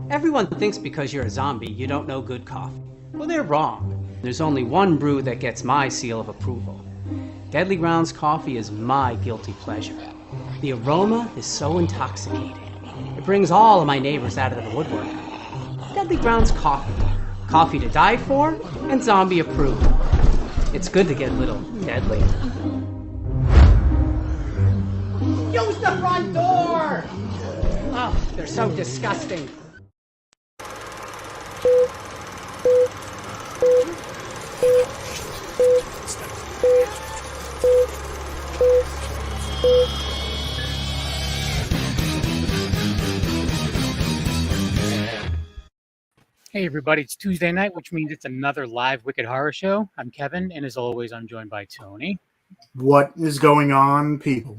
Everyone thinks because you're a zombie, you don't know good coffee. Well, they're wrong. There's only one brew that gets my seal of approval. Deadly Grounds coffee is my guilty pleasure. The aroma is so intoxicating. It brings all of my neighbors out of the woodwork. Deadly Grounds coffee. Coffee to die for and zombie approved. It's good to get a little deadly. Use the front door! Oh, they're so disgusting. Hey everybody, it's Tuesday night, which means it's another live Wicked Horror Show. I'm Kevin, and as always, I'm joined by Tony. What is going on, people?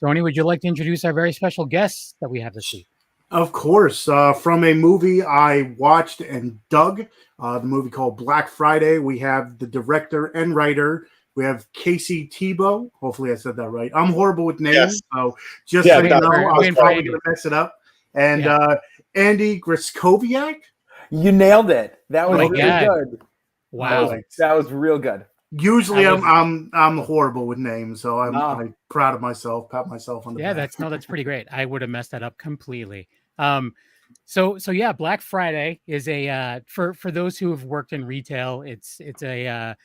Tony, would you like to introduce our very special guests that we have this week? Of course. From a movie I watched and dug, the movie called Black Friday, we have the director and writer. We have Casey Tebow. Hopefully I said that right. I'm horrible with names, yes. So just so you know, I was probably Andy. going to mess it up. And Andy Griskoviak. You nailed it. That was really good. Wow, that was real good. Usually I'm horrible with names, so I'm proud of myself. Pat myself on the back. That's pretty great. I would have messed that up completely. So yeah, Black Friday is a for those who have worked in retail. It's a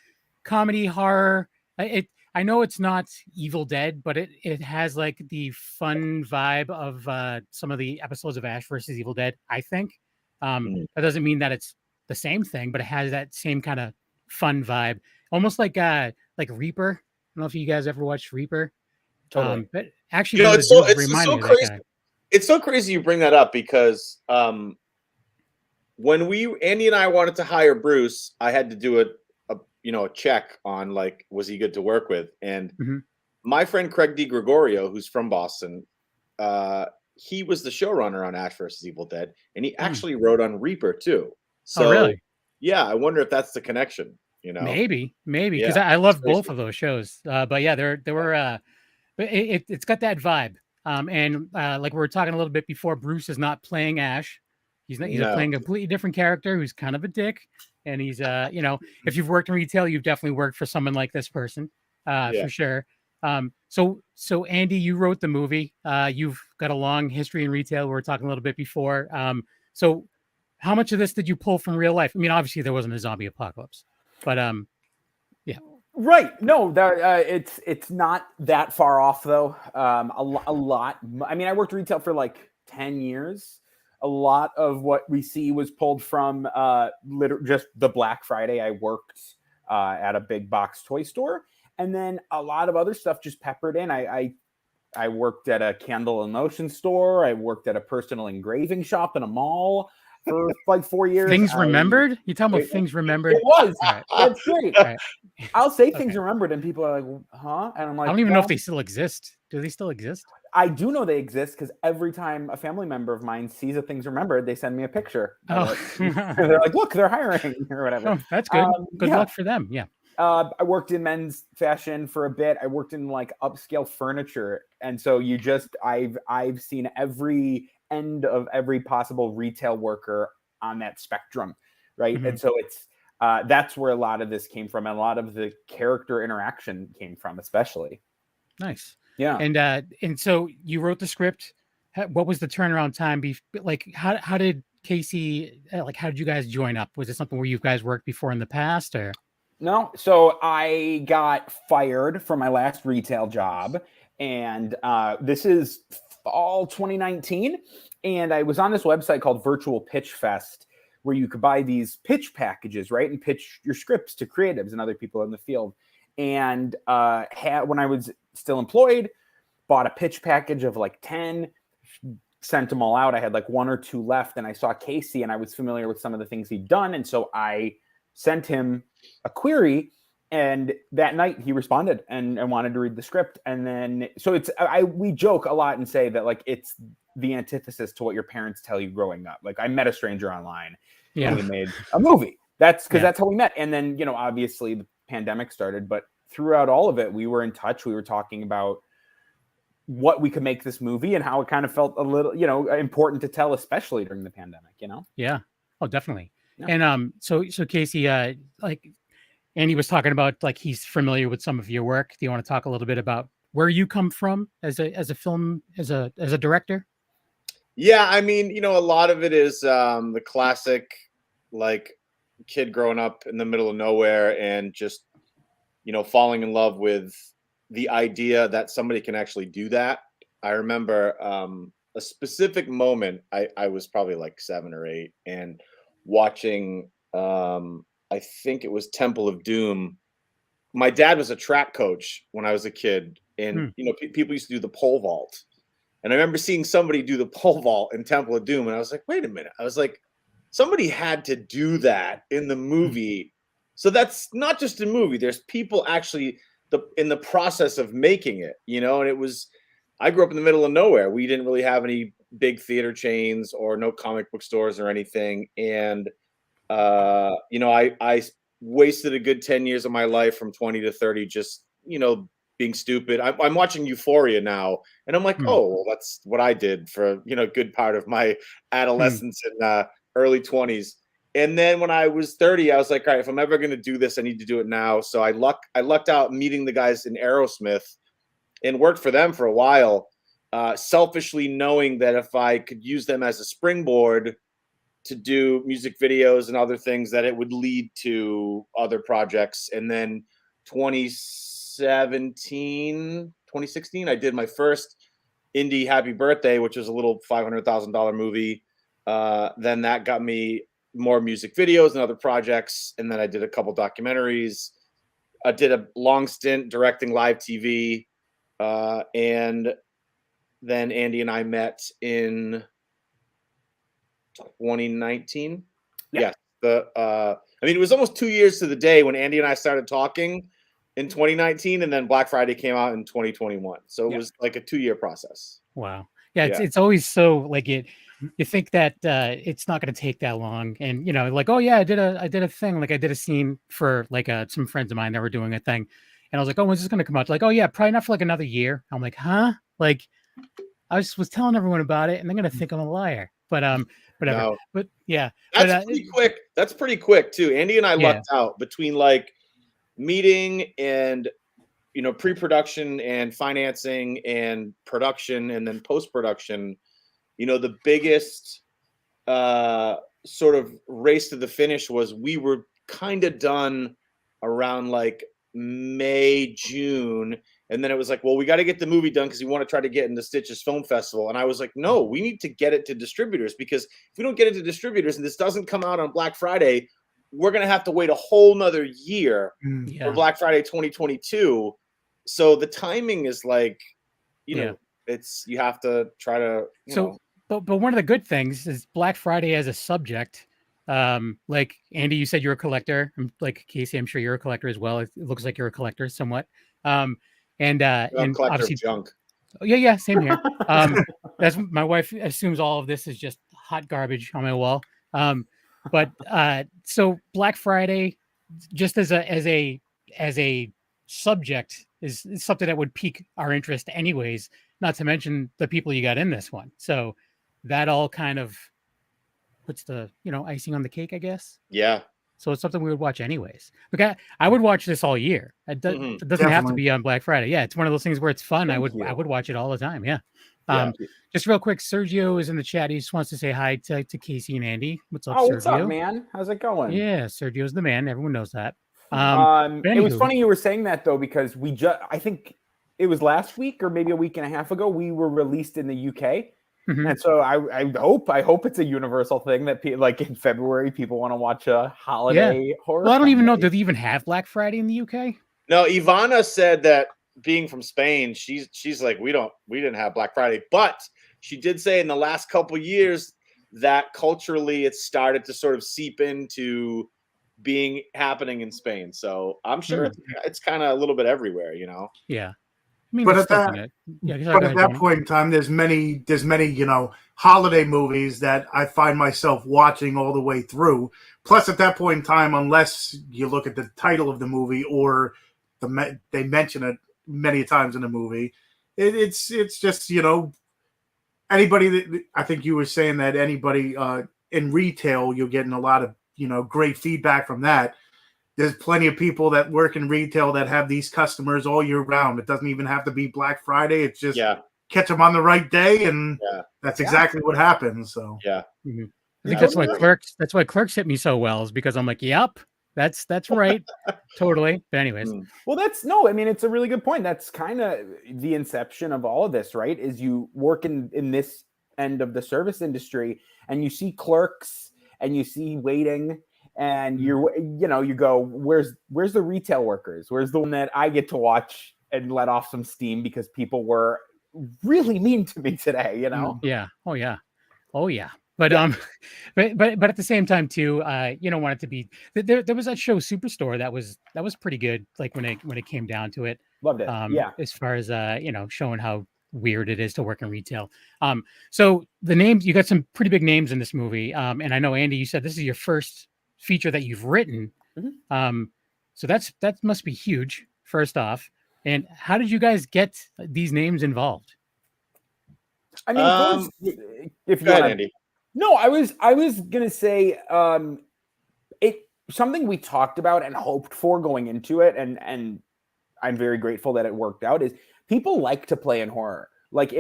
comedy horror. I know it's not Evil Dead, but it has like the fun vibe of some of the episodes of Ash versus Evil Dead. I think. That doesn't mean that it's the same thing, but it has that same kind of fun vibe, almost like Reaper. I don't know if you guys ever watched Reaper. Totally. But actually, it's so crazy. It's so crazy you bring that up because when Andy and I wanted to hire Bruce, I had to do a check on like, was he good to work with? And my friend Craig DiGregorio, who's from Boston, he was the showrunner on Ash vs. Evil Dead, and he actually wrote on Reaper too. So, really? Yeah, I wonder if that's the connection. Maybe because I love both of those shows. But yeah, there were. It's got that vibe. And like we were talking a little bit before, Bruce is not playing Ash. He's playing a completely different character who's kind of a dick. And he's if you've worked in retail, you've definitely worked for someone like this person, for sure. So Andy, you wrote the movie. You've got a long history in retail. We were talking a little bit before. So how much of this did you pull from real life? I mean, obviously there wasn't a zombie apocalypse, but yeah. Right. No, it's not that far off though. A lot. I mean, I worked retail for like 10 years. A lot of what we see was pulled from just the Black Friday. I worked at a big box toy store. And then a lot of other stuff just peppered in. I worked at a candle and lotion store. I worked at a personal engraving shop in a mall for like 4 years. Things remembered? You talking about things remembered? It was. Right. That's great. Right. I'll say things remembered, and people are like, huh? And I'm like, I don't even know if they still exist. Do they still exist? I do know they exist because every time a family member of mine sees a things remembered, they send me a picture. Oh. They're like, look, they're hiring or whatever. Oh, that's good. Good luck for them. Yeah. I worked in men's fashion for a bit. I worked in like upscale furniture. And so I've seen every end of every possible retail worker on that spectrum. Right. And so it's, that's where a lot of this came from. And a lot of the character interaction came from, especially. Nice. Yeah. And so you wrote the script. What was the turnaround time? Like, how did Casey, how did you guys join up? Was it something where you guys worked before in the past or? No. So I got fired from my last retail job, and this is fall 2019. And I was on this website called Virtual Pitch Fest, where you could buy these pitch packages, right? And pitch your scripts to creatives and other people in the field. And when I was still employed, bought a pitch package of like 10, sent them all out. I had like 1 or 2 left, and I saw Casey, and I was familiar with some of the things he'd done. And so I sent him a query, and that night he responded and wanted to read the script. And then, so we joke a lot and say that like, it's the antithesis to what your parents tell you growing up. Like, I met a stranger online and we made a movie. That's because that's how we met. And then, obviously the pandemic started, but throughout all of it, we were in touch. We were talking about what we could make this movie and how it kind of felt a little, important to tell, especially during the pandemic, Yeah. Oh, definitely. Yeah. And so Casey, like Andy was talking about, like, he's familiar with some of your work. Do you want to talk a little bit about where you come from as a director? Yeah, I mean, a lot of it is the classic, like, kid growing up in the middle of nowhere and just, falling in love with the idea that somebody can actually do that. I remember a specific moment. I was probably like 7 or 8 and watching, I think it was Temple of Doom. My dad was a track coach when I was a kid, and people used to do the pole vault. And I remember seeing somebody do the pole vault in Temple of Doom, and I was like, wait a minute. I was like, somebody had to do that in the movie. So that's not just a movie. There's people actually in the process of making it, and it was, I grew up in the middle of nowhere. We didn't really have any big theater chains or no comic book stores or anything. And, I wasted a good 10 years of my life from 20 to 30, just, being stupid. I'm watching Euphoria now, and I'm like, oh, well, that's what I did for, a good part of my adolescence and early 20s. And then when I was 30, I was like, all right, if I'm ever going to do this, I need to do it now. So I lucked out meeting the guys in Aerosmith and worked for them for a while, selfishly knowing that if I could use them as a springboard to do music videos and other things, that it would lead to other projects. And then 2016, I did my first indie Happy Birthday, which was a little $500,000 movie. Then that got me more music videos and other projects. And then I did a couple documentaries. I did a long stint directing live TV. And then Andy and I met in 2019. Yeah. I mean, it was almost 2 years to the day when Andy and I started talking in 2019, and then Black Friday came out in 2021. So it was like a 2-year process. Wow. Yeah. It's always so, like, you think that it's not going to take that long, and like, oh yeah, I did a thing, like I did a scene for like some friends of mine that were doing a thing, and I was like, oh, when's this going to come out? Like, oh yeah, probably not for like another year. I'm like, huh? Like, I was telling everyone about it, and they're going to think I'm a liar. But whatever. No. But yeah, that's pretty quick. That's pretty quick too. Andy and I lucked out between like meeting and pre-production and financing and production and then post-production. The biggest sort of race to the finish was we were kind of done around like May, June. And then it was like, well, we got to get the movie done because we want to try to get into Stitches Film Festival. And I was like, no, we need to get it to distributors, because if we don't get it to distributors and this doesn't come out on Black Friday, we're going to have to wait a whole nother year for Black Friday 2022. So the timing is like, it's, you have to try to, But one of the good things is Black Friday as a subject. Like Andy, you said you're a collector. Like Casey, I'm sure you're a collector as well. It looks like you're a collector somewhat. And obviously junk. Oh, yeah, same here. That's my wife assumes all of this is just hot garbage on my wall. But so Black Friday, just as a subject, is something that would pique our interest anyways. Not to mention the people you got in this one. So that all kind of puts the icing on the cake, I guess. Yeah. So it's something we would watch anyways. Because I would watch this all year. It doesn't have to be on Black Friday. Yeah, it's one of those things where it's fun. I would watch it all the time. Yeah. Just real quick, Sergio is in the chat. He just wants to say hi to Casey and Andy. What's up, Sergio? What's up, man? How's it going? Yeah, Sergio's the man. Everyone knows that. It was funny you were saying that though, because I think it was last week or maybe a week and a half ago, we were released in the UK. Mm-hmm. And so I hope it's a universal thing that like in February people want to watch a holiday horror. Well, I don't even know. Do they even have Black Friday in the UK? No, Ivana said that being from Spain, she's like, we didn't have Black Friday, but she did say in the last couple of years that culturally it started to sort of seep into being happening in Spain. So I'm sure it's kind of a little bit everywhere, Yeah. I mean, but at that point in time, there's many, holiday movies that I find myself watching all the way through. Plus, at that point in time, unless you look at the title of the movie or they mention it many times in the movie, it's just, you know, anybody that I think you were saying that anybody in retail, you're getting a lot of, you know, great feedback from that. There's plenty of people that work in retail that have these customers all year round. It doesn't even have to be Black Friday. It's just catch them on the right day, and that's exactly what happens. So I think that's why Clerks hit me so well, is because I'm like, yep, that's right, totally. But anyways, well, I mean, it's a really good point. That's kind of the inception of all of this, right? Is you work in this end of the service industry, and you see Clerks, and you see Waiting. And you go, where's the retail workers? Where's the one that I get to watch and let off some steam because people were really mean to me today, you know? Yeah. Oh yeah. But but at the same time too, you don't want it to be. There was that show Superstore that was pretty good. Like when it came down to it, loved it. As far as showing how weird it is to work in retail. So the names, you got some pretty big names in this movie. And I know, Andy, you said this is your first feature that you've written. So that must be huge, first off. And how did you guys get these names involved? I mean, if you want, Andy. No, I was gonna say something we talked about and hoped for going into it, and I'm very grateful that it worked out, is people like to play in horror. Like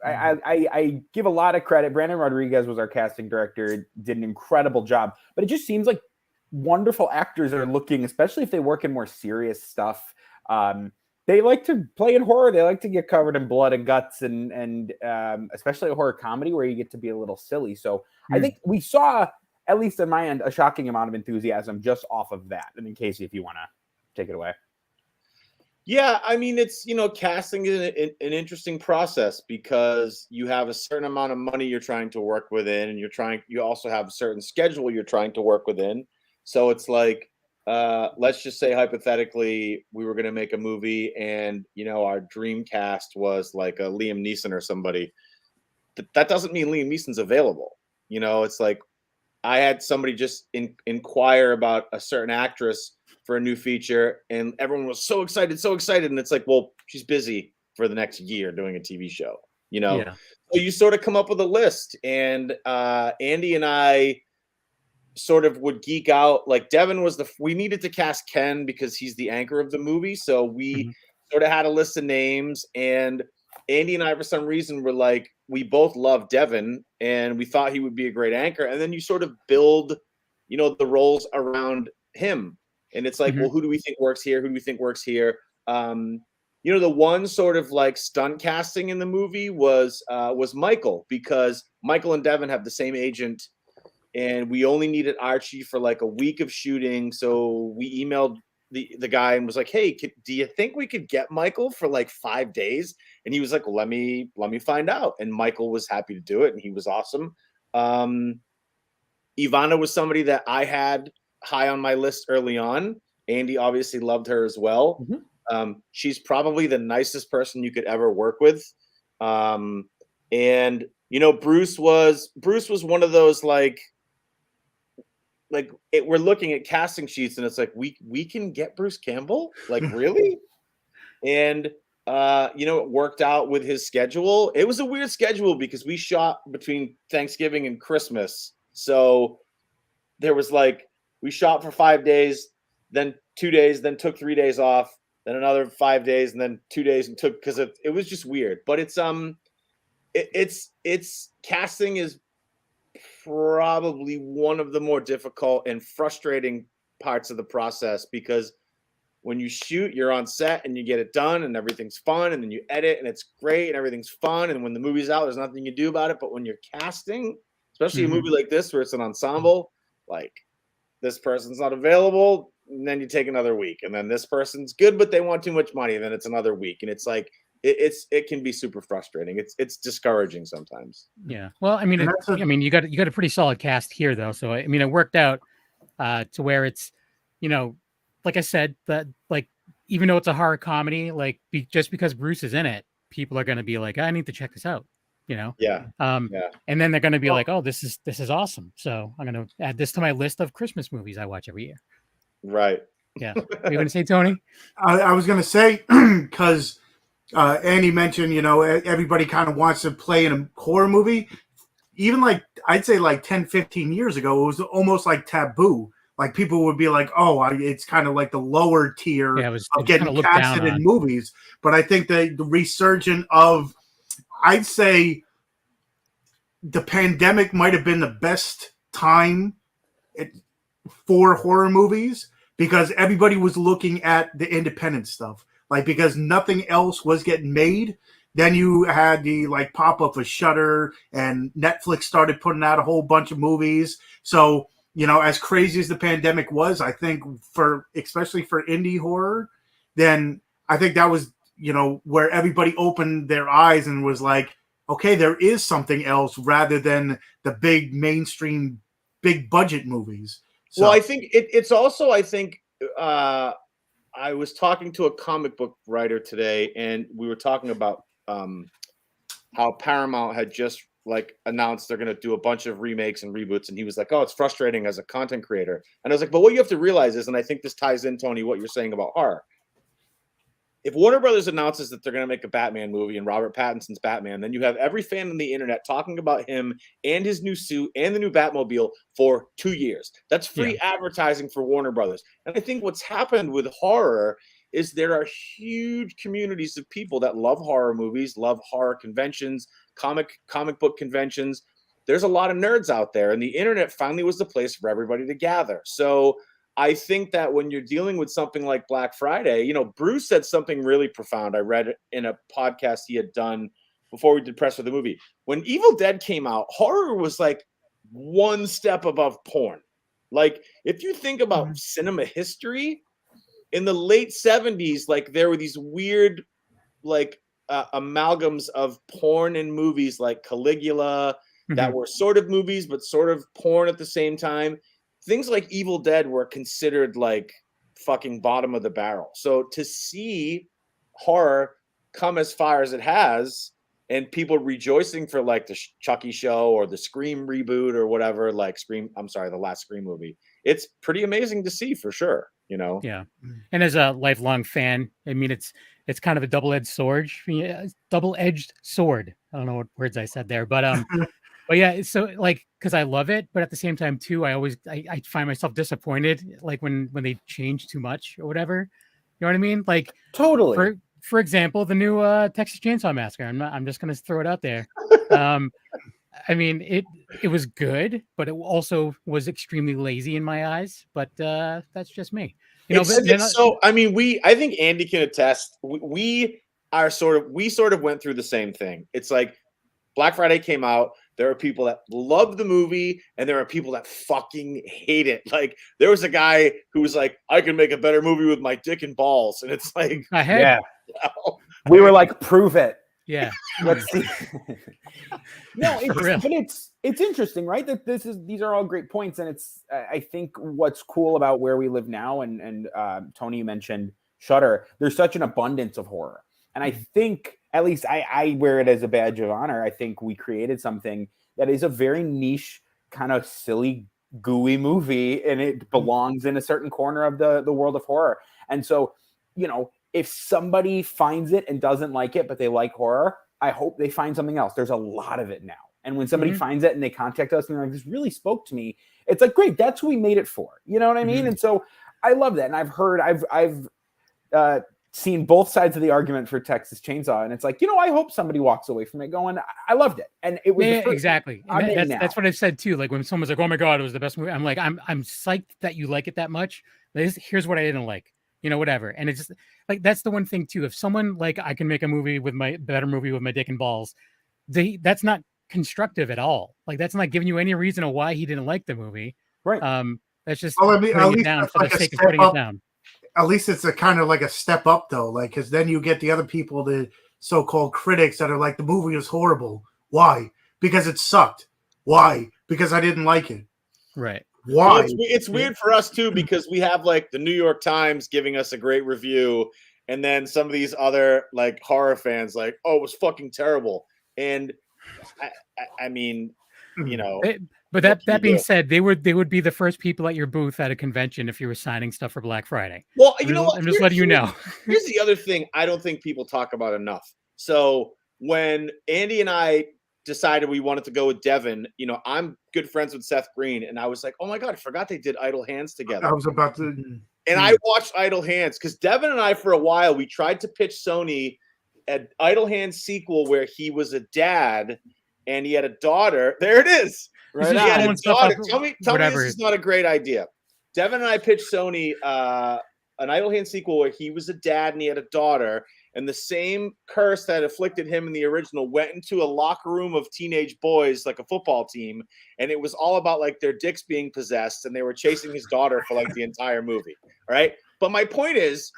I give a lot of credit. Brandon Rodriguez was our casting director, did an incredible job, but it just seems like wonderful actors are looking, especially if they work in more serious stuff. They like to play in horror. They like to get covered in blood and guts, and especially a horror comedy where you get to be a little silly. So I think we saw, at least on my end, a shocking amount of enthusiasm just off of that. And in Casey, if you want to take it away. Yeah, I mean, it's, casting is an interesting process because you have a certain amount of money you're trying to work within, and you also have a certain schedule you're trying to work within. So it's like, let's just say hypothetically we were going to make a movie, and our dream cast was like a Liam Neeson or somebody. That doesn't mean Liam Neeson's available. It's like I had somebody just inquire about a certain actress for a new feature, and everyone was so excited, and it's like, well, she's busy for the next year doing a TV show. So you sort of come up with a list, and Andy and I sort of would geek out. Like Devin was we needed to cast Ken because he's the anchor of the movie. So we sort of had a list of names, and Andy and I, for some reason, were like, we both love Devin and we thought he would be a great anchor. And then you sort of build, the roles around him. And it's like, well, who do we think works here? Who do we think works here? The one sort of like stunt casting in the movie was Michael, because Michael and Devin have the same agent. And we only needed Archie for like a week of shooting. So we emailed the guy and was like, hey, do you think we could get Michael for like 5 days? And he was like, well, let me find out. And Michael was happy to do it. And he was awesome. Ivana was somebody that I had high on my list early on. Andy obviously loved her as well. She's probably the nicest person you could ever work with. And Bruce was one of those we're looking at casting sheets and it's like, we can get Bruce Campbell? Like, really? And it worked out with his schedule. It was a weird schedule because we shot between Thanksgiving and Christmas. So there was we shot for 5 days, then 2 days, then took 3 days off, then another 5 days, and then 2 days, and took, because it was just weird. But it's casting is probably one of the more difficult and frustrating parts of the process, because when you shoot, you're on set and you get it done and everything's fun, and then you edit and it's great and everything's fun, and when the movie's out, there's nothing you do about it. But when you're casting, especially a movie like this where it's an ensemble, like this person's not available, and then you take another week, and then this person's good but they want too much money, and then it's another week, and it's like it can be super frustrating. It's discouraging sometimes. Yeah. Well, I mean, you got a pretty solid cast here, though. So I mean, it worked out to where it's, like I said, that even though it's a horror comedy, just because Bruce is in it, people are going to be like, I need to check this out. Yeah. And then they're going to be like, oh, this is awesome. So I'm going to add this to my list of Christmas movies I watch every year. Right. Yeah. What are you going to say, Tony? I was going to say, because Andy mentioned, everybody kind of wants to play in a horror movie. Even like, I'd say like 10, 15 years ago, it was almost like taboo. Like people would be like, oh, it's kind of like the lower tier of getting casted in movies. But I think the resurgence of, I'd say the pandemic might have been the best time for horror movies because everybody was looking at the independent stuff. Like, because nothing else was getting made. Then you had the like pop up of Shudder, and Netflix started putting out a whole bunch of movies. So, as crazy as the pandemic was, I think especially for indie horror, then I think that was, where everybody opened their eyes and was like, okay, there is something else rather than the big mainstream, big budget movies. So, well, I think it's also, I was talking to a comic book writer today, and we were talking about how Paramount had just like announced they're going to do a bunch of remakes and reboots, and he was like, "Oh, it's frustrating as a content creator." And I was like, "But what you have to realize is, and I think this ties in, Tony, what you're saying about horror. If Warner Brothers announces that they're going to make a Batman movie and Robert Pattinson's Batman, then you have every fan on the internet talking about him and his new suit and the new Batmobile for 2 years. That's free advertising for Warner Brothers. And I think what's happened with horror is there are huge communities of people that love horror movies, love horror conventions, comic book conventions. There's a lot of nerds out there, and the internet finally was the place for everybody to gather. So I think that when you're dealing with something like Black Friday, Bruce said something really profound. I read it in a podcast he had done before we did press for the movie. When Evil Dead came out, horror was like one step above porn. Like, if you think about cinema history, in the late 70s, like there were these weird like amalgams of porn and movies like Caligula that were sort of movies, but sort of porn at the same time. Things like Evil Dead were considered like fucking bottom of the barrel. So to see horror come as far as it has, and people rejoicing for like the Chucky show or the Scream reboot or whatever, like the last Scream movie, it's pretty amazing to see for sure, Yeah. And as a lifelong fan, I mean, it's kind of a double-edged sword. Double-edged sword. I don't know what words I said there, but but yeah, so like, because I love it, but at the same time too, I find myself disappointed, like when they change too much or whatever. You know what I mean? Like, totally. For example, the new Texas Chainsaw Massacre. I'm just gonna throw it out there. I mean, it was good, but it also was extremely lazy in my eyes. But that's just me. So I mean, I think Andy can attest. We sort of went through the same thing. It's like Black Friday came out. There are people that love the movie, and there are people that fucking hate it. Like, there was a guy who was like, "I can make a better movie with my dick and balls," and it's like, we were like, "Prove it." Yeah, let's see. No, it's interesting, right? That these are all great points, and it's I think what's cool about where we live now, and Tony, you mentioned Shudder. There's such an abundance of horror, and I think, at least I wear it as a badge of honor. I think we created something that is a very niche, kind of silly, gooey movie, and it belongs in a certain corner of the world of horror. And so, if somebody finds it and doesn't like it, but they like horror, I hope they find something else. There's a lot of it now. And when somebody finds it and they contact us and they're like, "This really spoke to me," it's like, great, that's who we made it for. You know what I mean? And so I love that. And I've seen both sides of the argument for Texas Chainsaw, and it's like, I hope somebody walks away from it going, "I loved it," and it was exactly. That's what I've said too. Like when someone's like, "Oh my god, it was the best movie," I'm like, I'm psyched that you like it that much. Here's what I didn't like, whatever. And it's just like, that's the one thing too. If someone like, I can make a better movie with my dick and balls, that's not constructive at all. Like, that's not giving you any reason of why he didn't like the movie. Right. That's just putting it down for the sake of putting it down. At least it's a kind of like a step up though, like, because then you get the other people, the so-called critics, that are like, the movie was horrible. Why? Because it sucked. Why? Because I didn't like it. Right. Why? Well, it's weird for us too, because we have like the New York Times giving us a great review, and then some of these other like horror fans like, "Oh, it was fucking terrible." And I mean, you know. But that being said, they would be the first people at your booth at a convention if you were signing stuff for Black Friday. Well, you know what? I'm just letting you know. Here's the other thing I don't think people talk about enough. So when Andy and I decided we wanted to go with Devin, you know, I'm good friends with Seth Green, and I was like, oh my God, I forgot they did Idle Hands together. I was about to. And I watched Idle Hands because Devin and I, for a while, we tried to pitch Sony an Idle Hands sequel where he was a dad and he had a daughter. There it is. Right. He had a daughter. Tell me this is not a great idea. Devin and I pitched Sony an Idle Hands sequel where he was a dad and he had a daughter, and the same curse that afflicted him in the original went into a locker room of teenage boys, like a football team, and it was all about like their dicks being possessed, and they were chasing his daughter for like the entire movie. Right. But my point is,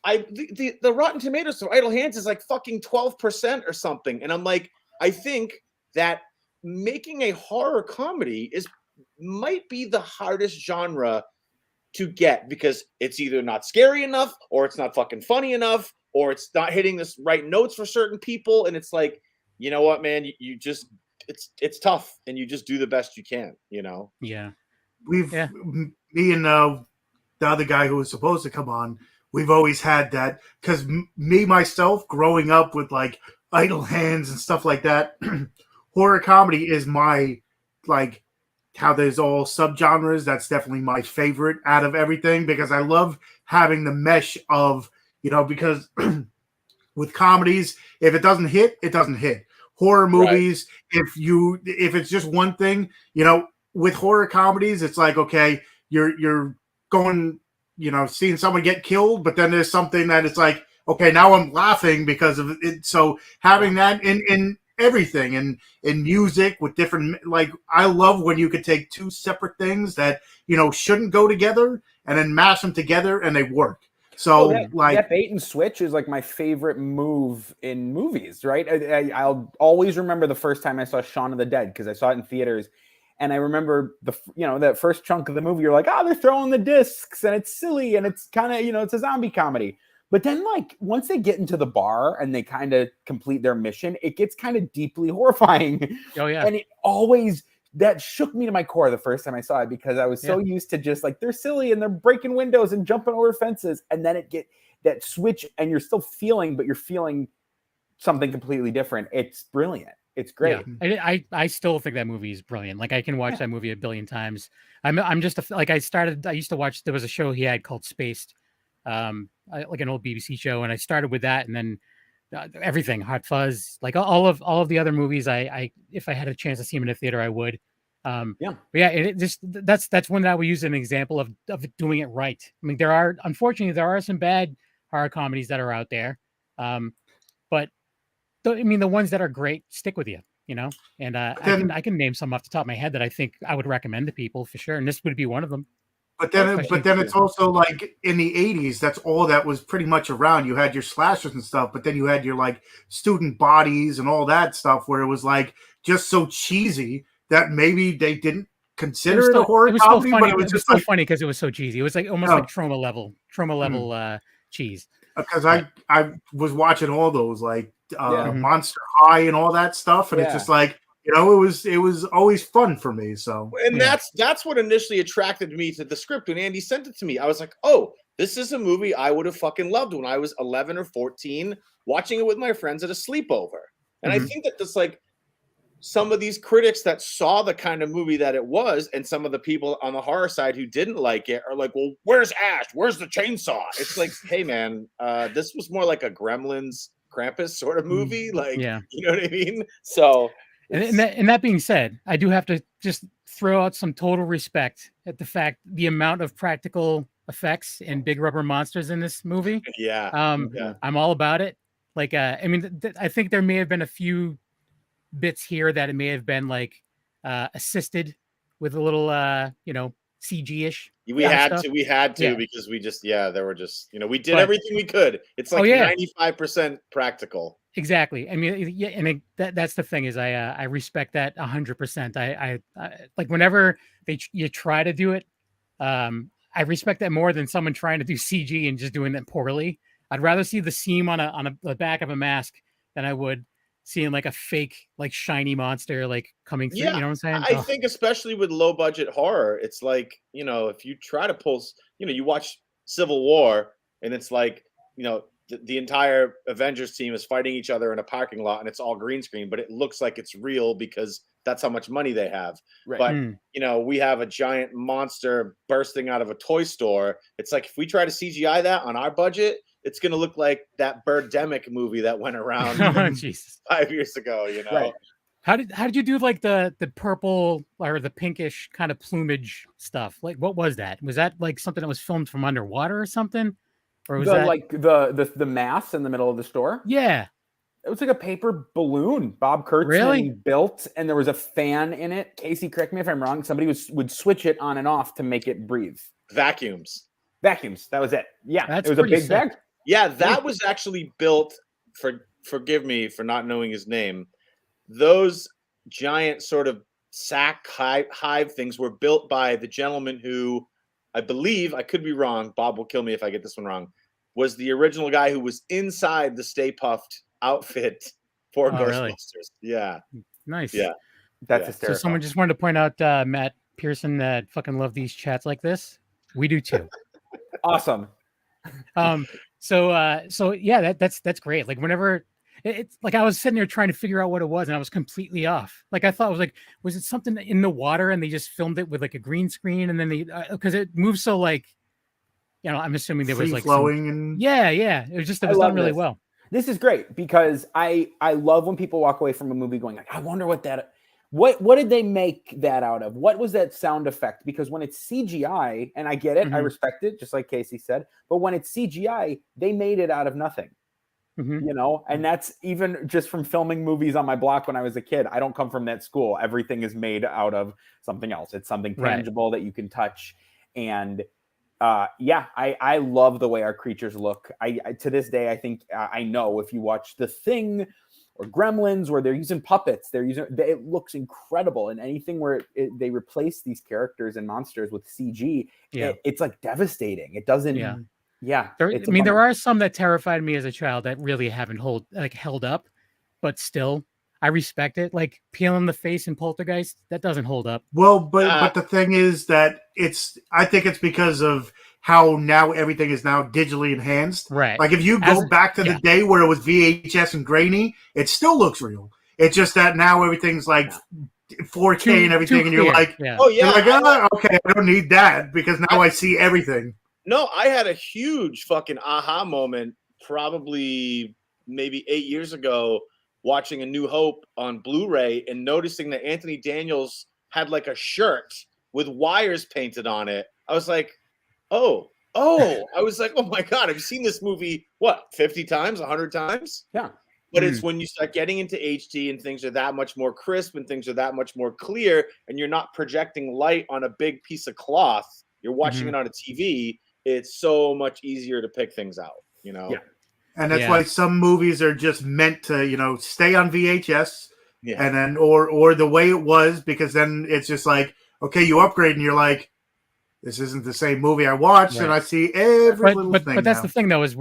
the Rotten Tomatoes for Idle Hands is like fucking 12% or something. And I'm like, I think that making a horror comedy might be the hardest genre to get, because it's either not scary enough, or it's not fucking funny enough, or it's not hitting the right notes for certain people. And it's like, you know what, man, you just, it's tough, and you just do the best you can, you know? Yeah. Me and the other guy who was supposed to come on, we've always had that, because myself, growing up with like Idle Hands and stuff like that, horror comedy is my, like, how there's all subgenres. That's definitely my favorite out of everything, because I love having the mesh of, you know, because with comedies, if it doesn't hit, it doesn't hit. Horror movies, right. If it's just one thing, you know, with horror comedies, it's like, okay, you're going, you know, seeing someone get killed, but then there's something that it's like, okay, now I'm laughing because of it. So having that in everything, and in music with different, like, I love when you could take two separate things that, you know, shouldn't go together and then mash them together and they work. So that bait and switch is like my favorite move in movies, right? I'll always remember the first time I saw Shaun of the Dead, because I saw it in theaters. And I remember that first chunk of the movie, you're like, oh, they're throwing the discs and it's silly and it's kind of, you know, it's a zombie comedy. But then, like, once they get into the bar and they kind of complete their mission, it gets kind of deeply horrifying. Oh, yeah. And that shook me to my core the first time I saw it, because I was so used to just like, they're silly and they're breaking windows and jumping over fences. And then it get that switch and you're still feeling, but you're feeling something completely different. It's brilliant. It's great. Yeah. I still think that movie is brilliant. Like, I can watch that movie a billion times. I'm just I used to watch, there was a show he had called Spaced, like an old BBC show, and I started with that, and then everything, Hot Fuzz, like all of the other movies. I if I had a chance to see him in a theater, I would. But it just that's one that I would use as an example of doing it right. I mean, unfortunately there are some bad horror comedies that are out there, but the ones that are great stick with you, you know. And I can name some off the top of my head that I think I would recommend to people for sure, and this would be one of them. But then it's also like in the 80s, that's all that was pretty much around. You had your slashers and stuff, but then you had your like Student Bodies and all that stuff, where it was like just so cheesy that maybe they didn't consider it a horror comedy. But it was just so funny because it was so cheesy. It was like almost like trauma level cheese. Because I was watching all those like Monster High and all that stuff, and it's just like, you know, it was always fun for me. So, and that's what initially attracted me to the script. When Andy sent it to me, I was like, oh, this is a movie I would have fucking loved when I was 11 or 14, watching it with my friends at a sleepover. And I think that that's like some of these critics that saw the kind of movie that it was, and some of the people on the horror side who didn't like it are like, well, where's Ash? Where's the chainsaw? It's like, hey man, this was more like a Gremlins, Krampus sort of movie. Like, you know what I mean? So. And that being said, I do have to just throw out some total respect at the amount of practical effects and big rubber monsters in this movie. I'm all about it. Like, I mean, I think there may have been a few bits here that it may have been like assisted with a little, CG-ish. We had to because we just, there were just, we did everything we could. It's like 95% practical. Exactly. I mean, that's the thing is I respect that 100%. I like whenever you try to do it, I respect that more than someone trying to do CG and just doing it poorly. I'd rather see the seam on the back of a mask than I would seeing like a fake, like shiny monster like coming through. Yeah, You know what I'm saying? I think especially with low budget horror, it's like, if you try to pull, you watch Civil War and it's like, the entire Avengers team is fighting each other in a parking lot and it's all green screen, but it looks like it's real because that's how much money they have. Right. But, we have a giant monster bursting out of a toy store. It's like, if we try to CGI that on our budget, it's going to look like that Birdemic movie that went around 5 years ago, Right. How did you do like the purple or the pinkish kind of plumage stuff? Like, what was that? Was that like something that was filmed from underwater or something? Or was that like the mass in the middle of the store? Yeah. It was like a paper balloon Bob Kurtzman built, and there was a fan in it. Casey, correct me if I'm wrong. Somebody would switch it on and off to make it breathe. Vacuums. That was it. Yeah, That's it was a big sick. bag. Yeah, that was actually built forgive me for not knowing his name. Those giant sort of sack hive things were built by the gentleman who, I believe, I could be wrong, Bob will kill me if I get this one wrong, was the original guy who was inside the Stay Puft outfit for Ghostbusters. Really? Yeah. Nice. Yeah. That's hysterical. So someone just wanted to point out, Matt Pearson, that fucking love these chats like this. We do too. Awesome. So yeah, that's great. Like whenever it's like I was sitting there trying to figure out what it was, and I was completely off. Like I thought it was was it something in the water, and they just filmed it with like a green screen, and then they because it moves so like, I'm assuming there was like flowing and yeah, it was done really well. This is great because I love when people walk away from a movie going like, I wonder what did they make that out of? What was that sound effect? Because when it's CGI, and I get it, I respect it, just like Casey said, but when it's CGI, they made it out of nothing. And that's even just from filming movies on my block when I was a kid. I don't come from that school. Everything is made out of something else. It's something tangible that you can touch. And I love the way our creatures look. I to this day, I think I know if you watch The Thing or Gremlins, where they're using puppets, it looks incredible. And anything where they replace these characters and monsters with CG, it's like devastating. It doesn't. Yeah. There are some that terrified me as a child that really haven't held up, but still, I respect it. Like Peel in the Face and Poltergeist, that doesn't hold up. Well, but the thing is that I think it's because of how now everything is now digitally enhanced. Right. Like if you go back to the day where it was VHS and grainy, it still looks real. It's just that now everything's like 4K and everything, and you're like, oh yeah, you're like, okay, I don't need that because now I see everything. No, I had a huge fucking aha moment probably maybe 8 years ago watching A New Hope on Blu-ray and noticing that Anthony Daniels had like a shirt with wires painted on it. I was like, oh, I was like, oh my God, I've seen this movie, 50 times, 100 times? Yeah. But it's when you start getting into HD and things are that much more crisp and things are that much more clear and you're not projecting light on a big piece of cloth, you're watching it on a TV, it's so much easier to pick things out, Yeah. And that's why some movies are just meant to, stay on VHS and then or the way it was, because then it's just like, okay, you upgrade and you're like, this isn't the same movie I watched, and I see every little thing. But that's the thing, though, is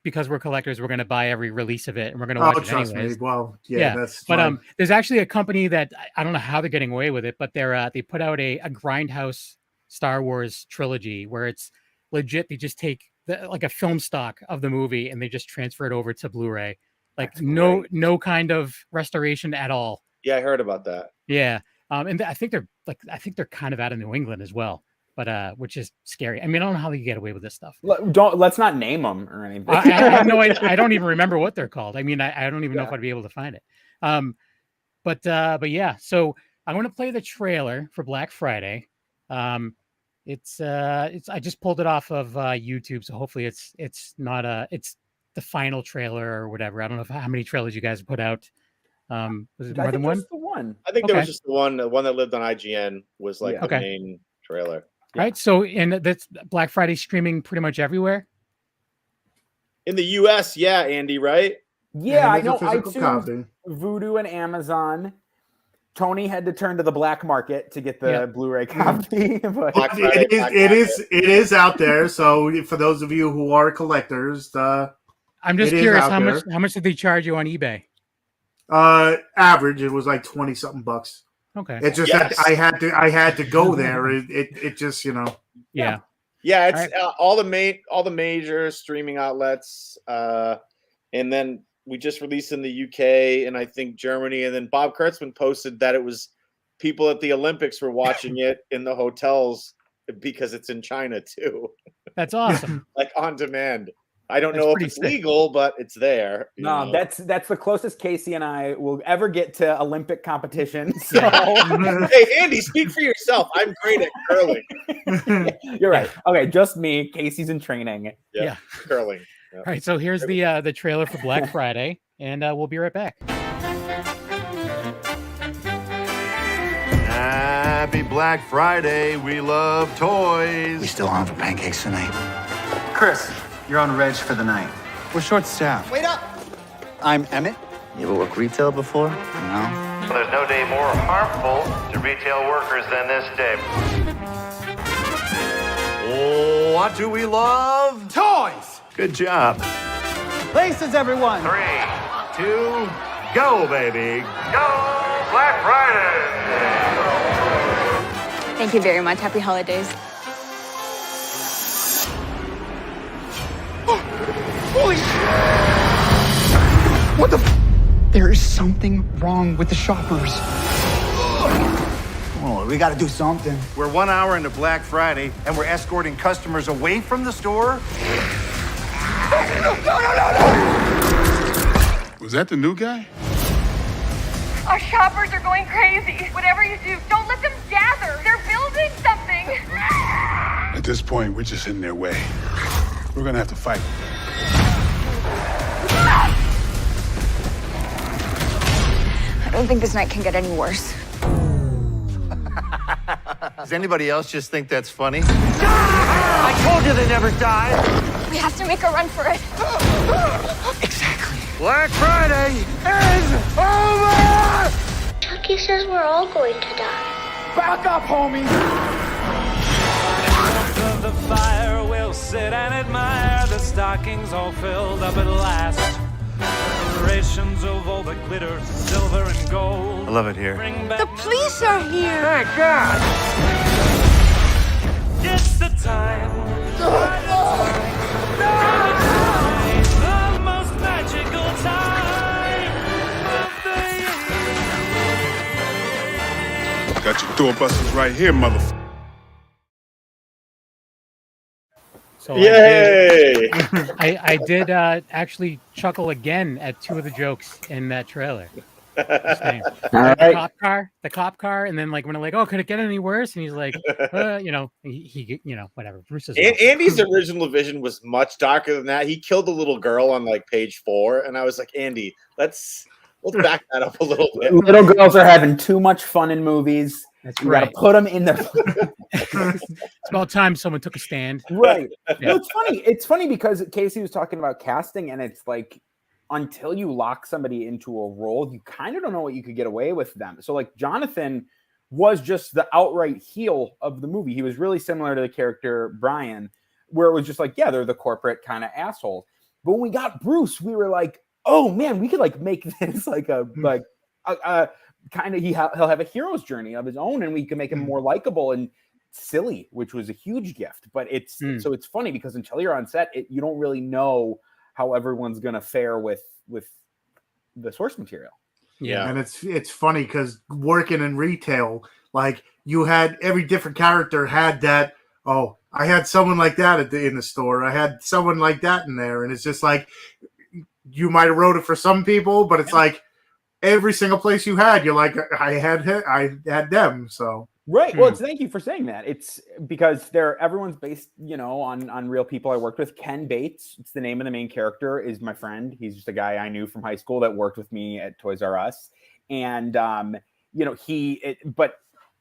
because we're collectors, we're gonna buy every release of it, and we're gonna watch it anyways. Well, that's but there's actually a company that I don't know how they're getting away with it, but they put out a Grindhouse Star Wars trilogy where it's legit. They just take like a film stock of the movie and they just transfer it over to Blu-ray, like no kind of restoration at all. Yeah, I heard about that. Yeah, and I think they're kind of out of New England as well. But which is scary. I mean, I don't know how they get away with this stuff. Let's not name them or anything. I have no idea. I don't even remember what they're called. I mean, I don't even know if I'd be able to find it. But yeah. So I want to play the trailer for Black Friday. It's I just pulled it off of YouTube, so hopefully it's not it's the final trailer or whatever. I don't know how many trailers you guys put out. Was it more than one? The one. I think there was just the one. The one that lived on IGN was like the main trailer. Right. So, and that's Black Friday streaming pretty much everywhere. In the US, Andy, right? Yeah, I know. iTunes, Vudu, and Amazon. Tony had to turn to the black market to get the Blu-ray copy. But it is out there. So for those of you who are collectors, I'm just curious how much did they charge you on eBay? Average. It was like 20 something bucks. Okay. It's just that I had to go there. It just, you know. Yeah. Yeah, it's all the major streaming outlets, and then we just released in the UK and I think Germany, and then Bob Kurtzman posted that it was people at the Olympics were watching it in the hotels because it's in China too. That's awesome. Like on demand. I don't know if it's legal, but it's there. No, that's the closest Casey and I will ever get to Olympic competition. So. Hey, Andy, speak for yourself. I'm great at curling. You're right. Okay, just me. Casey's in training. Yeah. Curling. Yeah. All right, so here's the trailer for Black Friday, and we'll be right back. Happy Black Friday. We love toys. We still on for pancakes tonight? Chris, you're on Reg for the night. We're short-staffed. Wait up! I'm Emmett. You ever worked retail before? No. There's no day more harmful to retail workers than this day. Oh, what do we love? Toys! Good job. Places, everyone! 3, 2, go, baby. Go, Black Friday! Thank you very much. Happy holidays. Holy What the There is something wrong with the shoppers. Oh, we gotta do something. We're 1 hour into Black Friday, and we're escorting customers away from the store. No. Was that the new guy? Our shoppers are going crazy. Whatever you do, don't let them gather. They're building something. At this point, we're just in their way. We're gonna have to fight. I don't think this night can get any worse. Does anybody else just think that's funny? I told you they never die. We have to make a run for it. Exactly. Black Friday is over! Chucky says we're all going to die. Back up, homie! Of the fire, we'll sit and admire the stockings all filled up at last. Decorations of all the glitter, silver and gold. I love it here. The police are here. Thank God! It's the time. The most magical time of the year. Got your doorbusters right here, motherfucker. So Yay! I did actually chuckle again at two of the jokes in that trailer. The cop car, and then like when I'm like, oh, could it get any worse? And he's like, he whatever. Bruce is Andy's original vision was much darker than that. He killed the little girl on like page 4, and I was like, Andy, let's back that up a little bit. Little girls are having too much fun in movies. That's you right. Gotta put them in there. It's about time someone took a stand. Right. Yeah. No, it's funny. It's funny because Casey was talking about casting, and it's like until you lock somebody into a role, you kind of don't know what you could get away with them. So like Jonathan was just the outright heel of the movie. He was really similar to the character Brian, where it was just like, yeah, they're the corporate kind of assholes. But when we got Bruce, we were like, oh man, we could like make this like a kind of he'll have a hero's journey of his own, and we can make him more likable and silly, which was a huge gift. But it's so it's funny because until you're on set, you don't really know how everyone's gonna fare with the source material. Yeah, and it's funny because working in retail, like you had every different character had that. Oh, I had someone like that in the store. I had someone like that in there, and it's just like you might have wrote it for some people, but it's like every single place you had, you're like, I had them. So right. Well, thank you for saying that. It's because everyone's based, on real people I worked with. Ken Bates, it's the name of the main character, is my friend. He's just a guy I knew from high school that worked with me at Toys R Us. And, but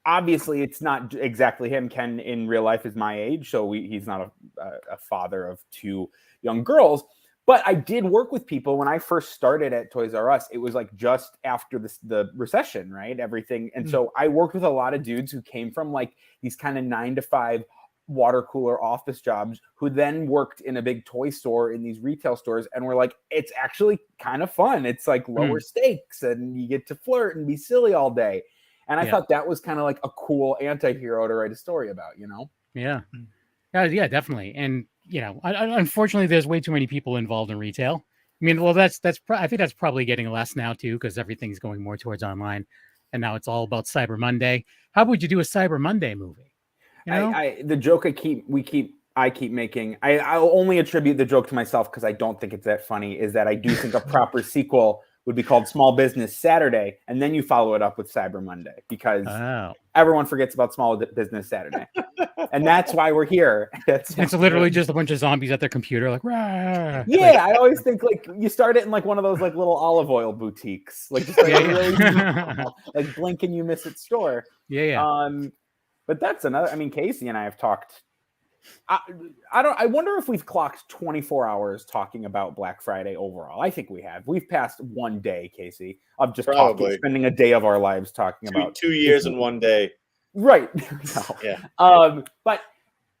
obviously it's not exactly him. Ken in real life is my age. So he's not a father of two young girls. But I did work with people when I first started at Toys R Us. It was like just after the recession, right? Everything. And so I worked with a lot of dudes who came from like these kind of 9-to-5 water cooler office jobs who then worked in a big toy store in these retail stores and were like, it's actually kind of fun. It's like lower stakes and you get to flirt and be silly all day. And I thought that was kind of like a cool anti-hero to write a story about, you know? Yeah. Yeah, definitely. And, you know, unfortunately, there's way too many people involved in retail. I mean, well, I think that's probably getting less now too, because everything's going more towards online, and now it's all about Cyber Monday. How would you do a Cyber Monday movie? You know? The joke I keep making, I'll only attribute the joke to myself because I don't think it's that funny, is that I do think a proper sequel would be called Small Business Saturday, and then you follow it up with Cyber Monday, because everyone forgets about Small Business Saturday. And that's why we're here. It's literally just a bunch of zombies at their computer, like, rah! Yeah, I always think like you start it in like one of those like little olive oil boutiques, like just like really like blink and you miss it store. Yeah. But that's another. I mean, Casey and I have talked. I wonder if we've clocked 24 hours talking about Black Friday overall. I think we have. We've passed one day, Casey, of just talking, spending a day of our lives talking about 2 years in one day. Right. Yeah. But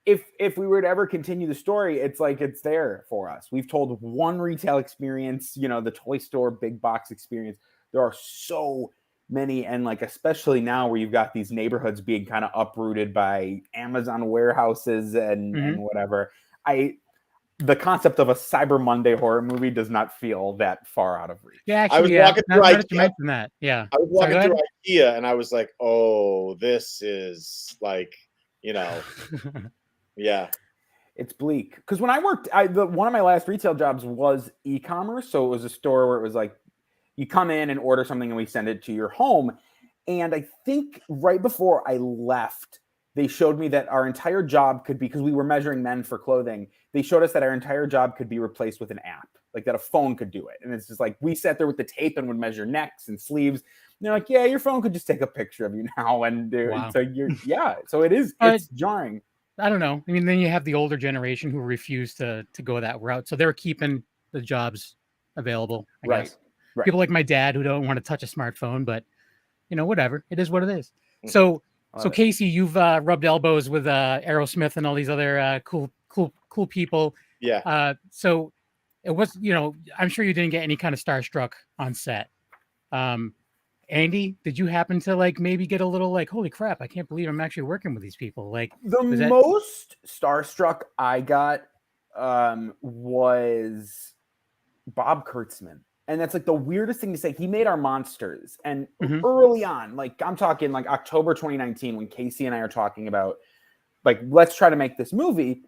if we were to ever continue the story, it's like it's there for us. We've told one retail experience, you know, the toy store big box experience. There are so many, and like especially now where you've got these neighborhoods being kind of uprooted by Amazon warehouses and whatever. The concept of a Cyber Monday horror movie does not feel that far out of reach. Yeah, actually, I was walking through IKEA. I was walking through IKEA and I was like, oh, this is like, you know, yeah. It's bleak. Because when I worked, one of my last retail jobs was e-commerce. So it was a store where it was like, you come in and order something and we send it to your home. And I think right before I left, they showed me that our entire job could be, because we were measuring men for clothing, they showed us that our entire job could be replaced with an app, like that a phone could do it. And it's just like, we sat there with the tape and would measure necks and sleeves. And they're like, yeah, your phone could just take a picture of you now. And so it is, it's jarring. I don't know. I mean, then you have the older generation who refuse to go that route. So they're keeping the jobs available, I guess. Right. People like my dad who don't want to touch a smartphone, but you know, whatever. It is what it is. So Casey, you've rubbed elbows with Aerosmith and all these other cool people. Yeah. So it was, you know, I'm sure you didn't get any kind of starstruck on set. Andy, did you happen to like maybe get a little like, holy crap, I can't believe I'm actually working with these people? Like most starstruck I got was Bob Kurtzman. And that's like the weirdest thing to say. He made our monsters. And early on, like I'm talking like October 2019, when Casey and I are talking about like, let's try to make this movie.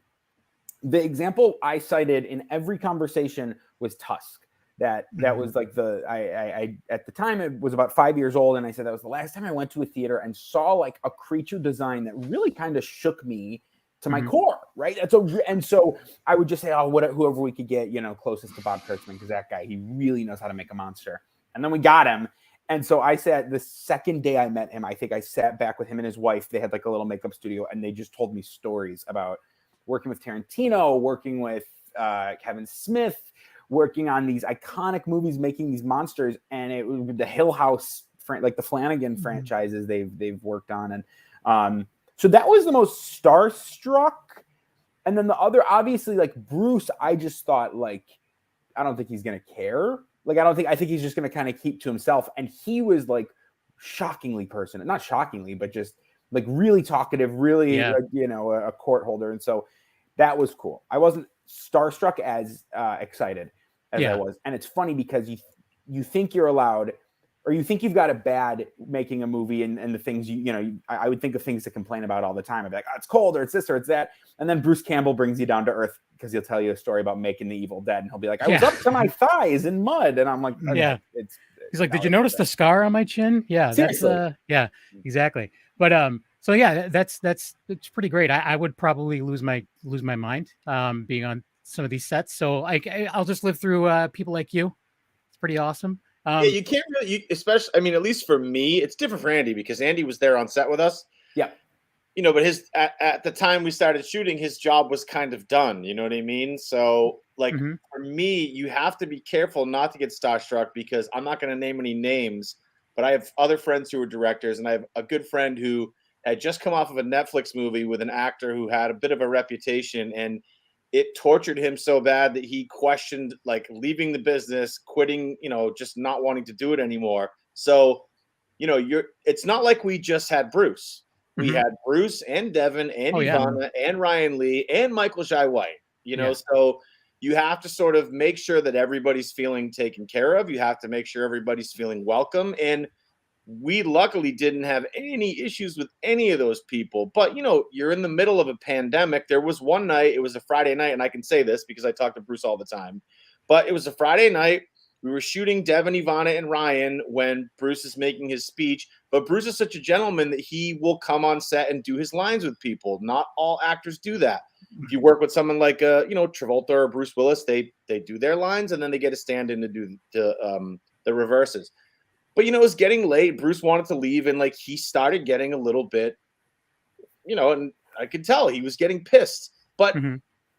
The example I cited in every conversation was Tusk. That was like I at the time it was about 5 years old. And I said, that was the last time I went to a theater and saw like a creature design that really kind of shook me to my core, right? And so I would just say, whoever we could get, you know, closest to Bob Kurtzman, because that guy, he really knows how to make a monster. And then we got him. And so I said, the second day I met him, I think I sat back with him and his wife. They had like a little makeup studio, and they just told me stories about working with Tarantino, working with Kevin Smith, working on these iconic movies, making these monsters. And it was the Hill House, like the Flanagan franchises they've worked on. And so that was the most starstruck. And then the other, obviously, like Bruce, I just thought, like, I don't think he's going to care. Like, I think he's just going to kind of keep to himself. And he was like shockingly personal, not shockingly, but just like really talkative, really, you know, a court holder. And so that was cool. I wasn't starstruck as excited as I was. And it's funny because you think you're allowed, or you think you've got it bad making a movie and the things I would think of things to complain about all the time. I'd be like, oh, it's cold, or it's this, or it's that. And then Bruce Campbell brings you down to earth because he'll tell you a story about making the Evil Dead. And he'll be like, I was up to my thighs in mud. And I'm like, okay, he's like, did you notice the scar on my chin? Yeah. Seriously. That's exactly. But so yeah, it's pretty great. I would probably lose my mind being on some of these sets. So I'll just live through people like you. It's pretty awesome. You can't really, especially, I mean, at least for me, it's different for Andy because Andy was there on set with us. Yeah. You know, but at the time we started shooting, his job was kind of done. You know what I mean? So like for me, you have to be careful not to get starstruck because I'm not going to name any names, but I have other friends who are directors, and I have a good friend who had just come off of a Netflix movie with an actor who had a bit of a reputation, and it tortured him so bad that he questioned like leaving the business, quitting, just not wanting to do it anymore. So, it's not like we just had Bruce. We had Bruce and Devin and Ivana and Ryan Lee and Michael Jai White, so you have to sort of make sure that everybody's feeling taken care of. You have to make sure everybody's feeling welcome. And we luckily didn't have any issues with any of those people. But, you're in the middle of a pandemic. There was one night, it was a Friday night, and I can say this because I talk to Bruce all the time, but it was a Friday night. We were shooting Devin, Ivana, and Ryan when Bruce is making his speech. But Bruce is such a gentleman that he will come on set and do his lines with people. Not all actors do that. If you work with someone like, Travolta or Bruce Willis, they do their lines and then they get a stand-in to do the reverses. But, it was getting late. Bruce wanted to leave, and like he started getting a little bit, and I could tell he was getting pissed. But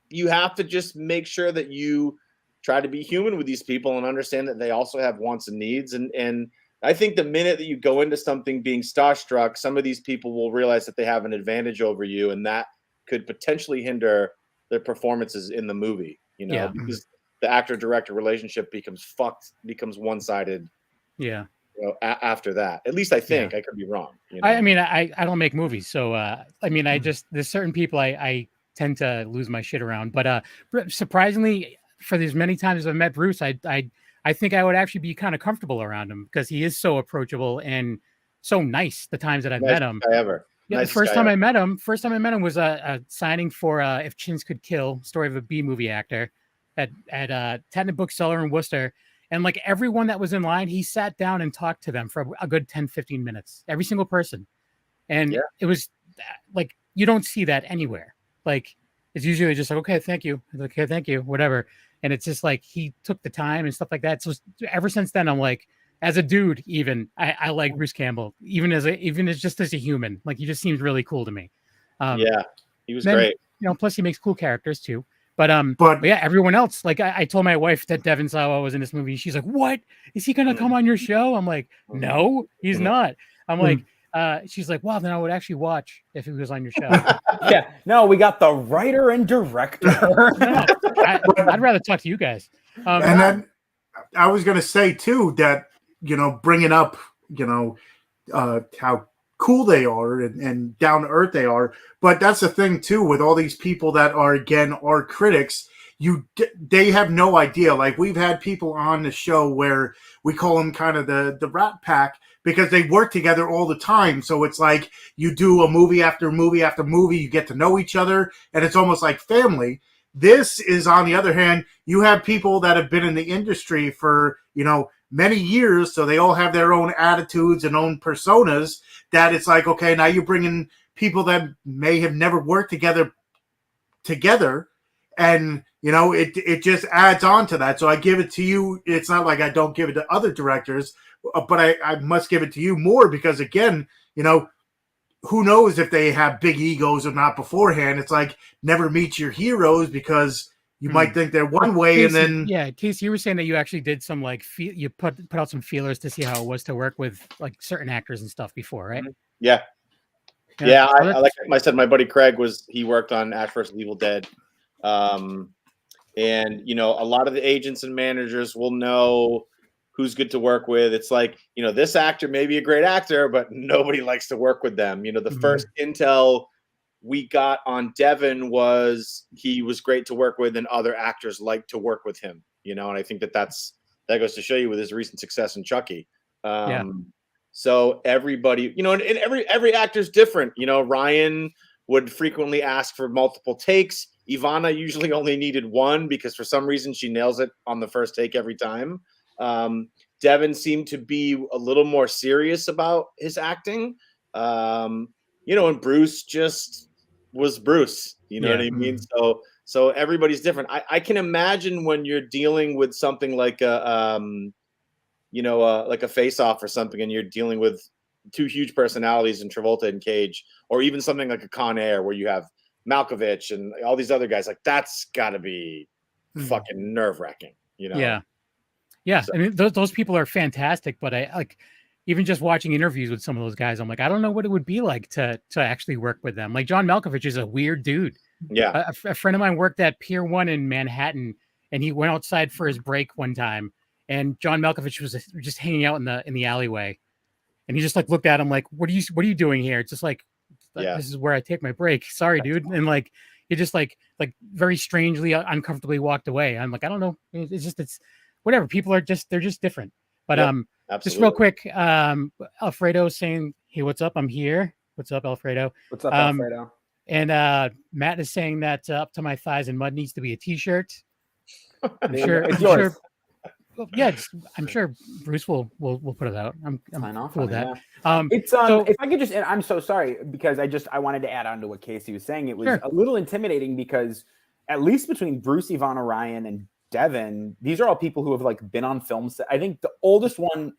you have to just make sure that you try to be human with these people and understand that they also have wants and needs. And I think the minute that you go into something being starstruck, some of these people will realize that they have an advantage over you, and that could potentially hinder their performances in the movie, because the actor-director relationship becomes one-sided. Yeah. After that, at least I think. I could be wrong. I mean, I don't make movies, so there's certain people I tend to lose my shit around. But surprisingly, for as many times I've met Bruce, I think I would actually be kind of comfortable around him because he is so approachable and so nice. The times that I've met him, the first time I met him was a signing for If Chins Could Kill, story of a B movie actor at Tenet Bookseller in Worcester. And like everyone that was in line, he sat down and talked to them for a good 10-15 minutes, every single person. And it was like, you don't see that anywhere. Like, it's usually just like, okay, thank you. Okay, thank you, whatever. And it's just like, he took the time and stuff like that. So ever since then, I'm like, as a dude, even I like Bruce Campbell, even as just as a human, like he just seems really cool to me. He was great. Plus he makes cool characters too. But yeah, everyone else, like I told my wife that Devin Sawa was in this movie. She's like, "What? Is he gonna come on your show?" I'm like, "No, he's not." I'm like, she's like, "Well, then I would actually watch if he was on your show." No, we got the writer and director. No, I'd rather talk to you guys. And then I was gonna say too that bringing up how cool they are and down to earth they are, but that's the thing too with all these people that are again our critics. They have no idea. Like we've had people on the show where we call them kind of the Rat Pack because they work together all the time. So it's like you do a movie after movie after movie, you get to know each other, and it's almost like family. This is, on the other hand, you have people that have been in the industry for many years, so they all have their own attitudes and own personas. That it's like, okay, now you're bringing people that may have never worked together, and it just adds on to that. So I give it to you. It's not like I don't give it to other directors, but I must give it to you more because again, who knows if they have big egos or not beforehand. It's like never meet your heroes because you might think they're one way, Casey, and then Casey, you were saying that you actually did some like you put out some feelers to see how it was to work with like certain actors and stuff before, right? Yeah. I like I said, my buddy Craig he worked on Ash vs. Evil Dead, and a lot of the agents and managers will know who's good to work with. It's like this actor may be a great actor, but nobody likes to work with them. The first intel we got on Devin was he was great to work with and other actors like to work with him, and I think that goes to show you with his recent success in Chucky. So everybody, and every actor's different. Ryan would frequently ask for multiple takes. Ivana usually only needed one because for some reason she nails it on the first take every time. Devin seemed to be a little more serious about his acting. And Bruce just was Bruce, what I mean? So everybody's different. I can imagine when you're dealing with something like like a Face Off or something, and you're dealing with two huge personalities in Travolta and Cage, or even something like a Con Air where you have Malkovich and all these other guys. Like that's got to be fucking nerve wracking, Yeah. So. I mean, those people are fantastic, but I like even just watching interviews with some of those guys, I'm like, I don't know what it would be like to actually work with them. Like John Malkovich is a weird dude. Yeah. A friend of mine worked at Pier 1 in Manhattan, and he went outside for his break one time, and John Malkovich was just hanging out in the alleyway, and he just like looked at him like, what are you doing here? It's just like, this is where I take my break. Sorry, dude. And like, he just like very strangely, uncomfortably walked away. I'm like, I don't know. It's whatever. People are they're just different. But just real quick, Alfredo saying, hey, what's up? I'm here. What's up, Alfredo? What's up, Alfredo? And Matt is saying that Up to My Thighs in Mud needs to be a t-shirt. I'm sure it's yours. I'm sure Bruce will put it out. I'm cool with that. Yeah. If I could just, I'm so sorry because I wanted to add on to what Casey was saying. It was a little intimidating because at least between Bruce, Ivana Ryan, and Devin, these are all people who have like been on films. I think the oldest one,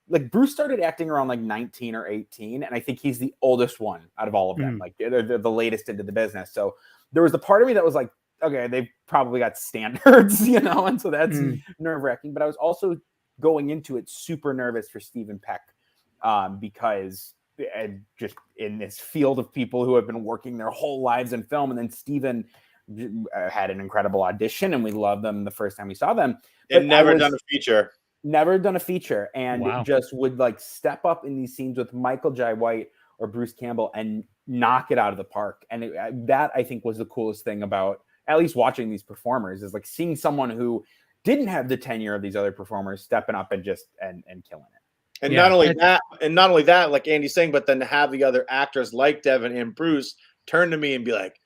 like Bruce started acting around like 19 or 18, and I think he's the oldest one out of all of them. Like they're the latest into the business. So there was the part of me that was like, okay, they've probably got standards, and so that's nerve-wracking. But I was also going into it super nervous for Stephen Peck because just in this field of people who have been working their whole lives in film, and then Stephen had an incredible audition, and we loved them the first time we saw them. And never done a feature, and just would like step up in these scenes with Michael Jai White or Bruce Campbell and knock it out of the park. And that I think was the coolest thing about at least watching these performers, is like seeing someone who didn't have the tenure of these other performers stepping up and just and killing it. And not only that, like Andy's saying, but then to have the other actors like Devin and Bruce turn to me and be like,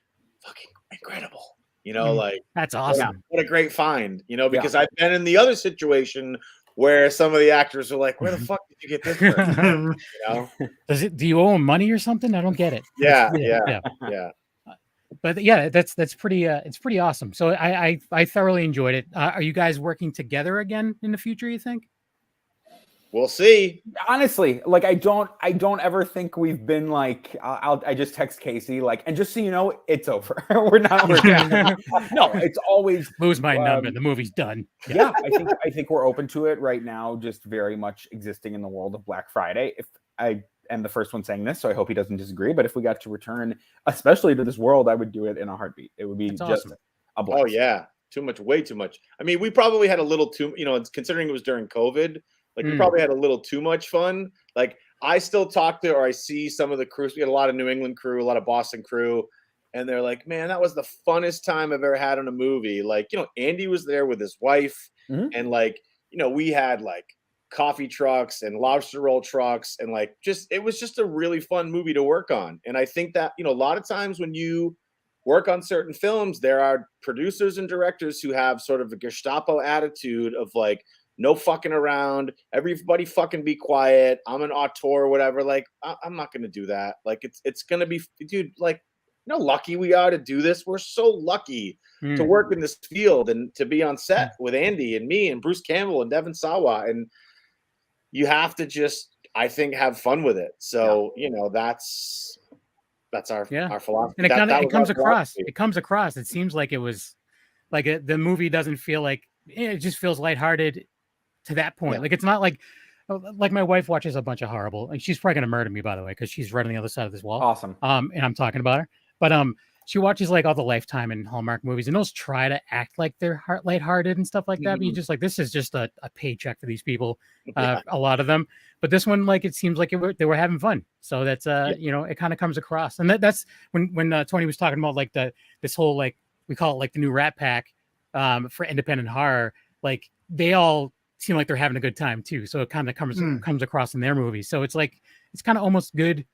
fucking incredible. Like that's awesome. What a great find, because I've been in the other situation where some of the actors are like, where the fuck did you get this from? Do you owe him money or something? I don't get it. Yeah. But yeah, that's pretty it's pretty awesome. So I thoroughly enjoyed it. Are you guys working together again in the future, you think? We'll see. Honestly, like I don't ever think we've been like I just text Casey like, and just so you know, it's over. We're not working. No, it's always lose my number. The movie's done. Yeah, I think we're open to it right now, just very much existing in the world of Black Friday. If I am the first one saying this, so I hope he doesn't disagree. But if we got to return, especially to this world, I would do it in a heartbeat. It would be awesome. A blast. Oh yeah, way too much. I mean, we probably had a little too, considering it was during COVID. Like we probably had a little too much fun. Like I still talk to, or I see some of the crews. We had a lot of New England crew, a lot of Boston crew, and they're like, man, that was the funnest time I've ever had on a movie. Like, Andy was there with his wife, and like, we had like coffee trucks and lobster roll trucks, and like it was just a really fun movie to work on. And I think that, a lot of times when you work on certain films, there are producers and directors who have sort of a Gestapo attitude of like, no fucking around. Everybody fucking be quiet. I'm an auteur or whatever. Like, I'm not going to do that. Like, it's going to be, dude, like, lucky we are to do this. We're so lucky to work in this field and to be on set with Andy and me and Bruce Campbell and Devin Sawa. And you have to just, I think, have fun with it. So, that's our philosophy. And it comes across. It comes across. It seems like it was like the movie doesn't feel like, it just feels lighthearted to that point. Like it's not like my wife watches a bunch of horrible, and she's probably gonna murder me, by the way, because she's right on the other side of this wall. Awesome. And I'm talking about her, but she watches like all the Lifetime and Hallmark movies, and those try to act like they're lighthearted and stuff like that. But you just like, this is just a paycheck for these people, a lot of them. But this one, like, it seems like they were having fun. So that's it kind of comes across, and that's when Tony was talking about like this whole, like, we call it like the new Rat Pack for independent horror. Like they all seem like they're having a good time too. So it kind of comes across in their movies. So it's like, it's kind of almost good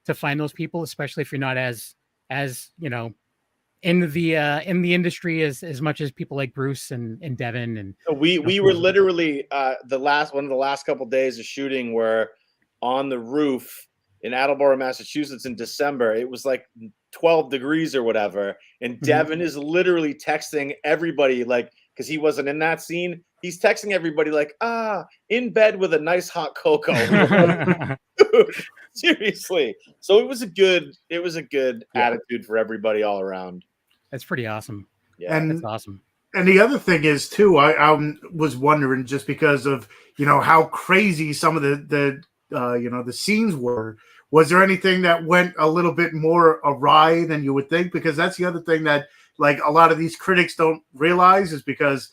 to find those people, especially if you're not as in the industry as much as people like Bruce and Devin. And we were literally one of the last couple of days of shooting were on the roof in Attleboro, Massachusetts in December. It was like 12 degrees or whatever. And Devin is literally texting everybody, like, because he wasn't in that scene. He's texting everybody like, in bed with a nice hot cocoa. Seriously. So it was a good attitude for everybody all around. That's pretty awesome. Yeah, that's awesome. And the other thing is too, I was wondering, just because of how crazy some of the the scenes were. Was there anything that went a little bit more awry than you would think? Because that's the other thing that like a lot of these critics don't realize is because,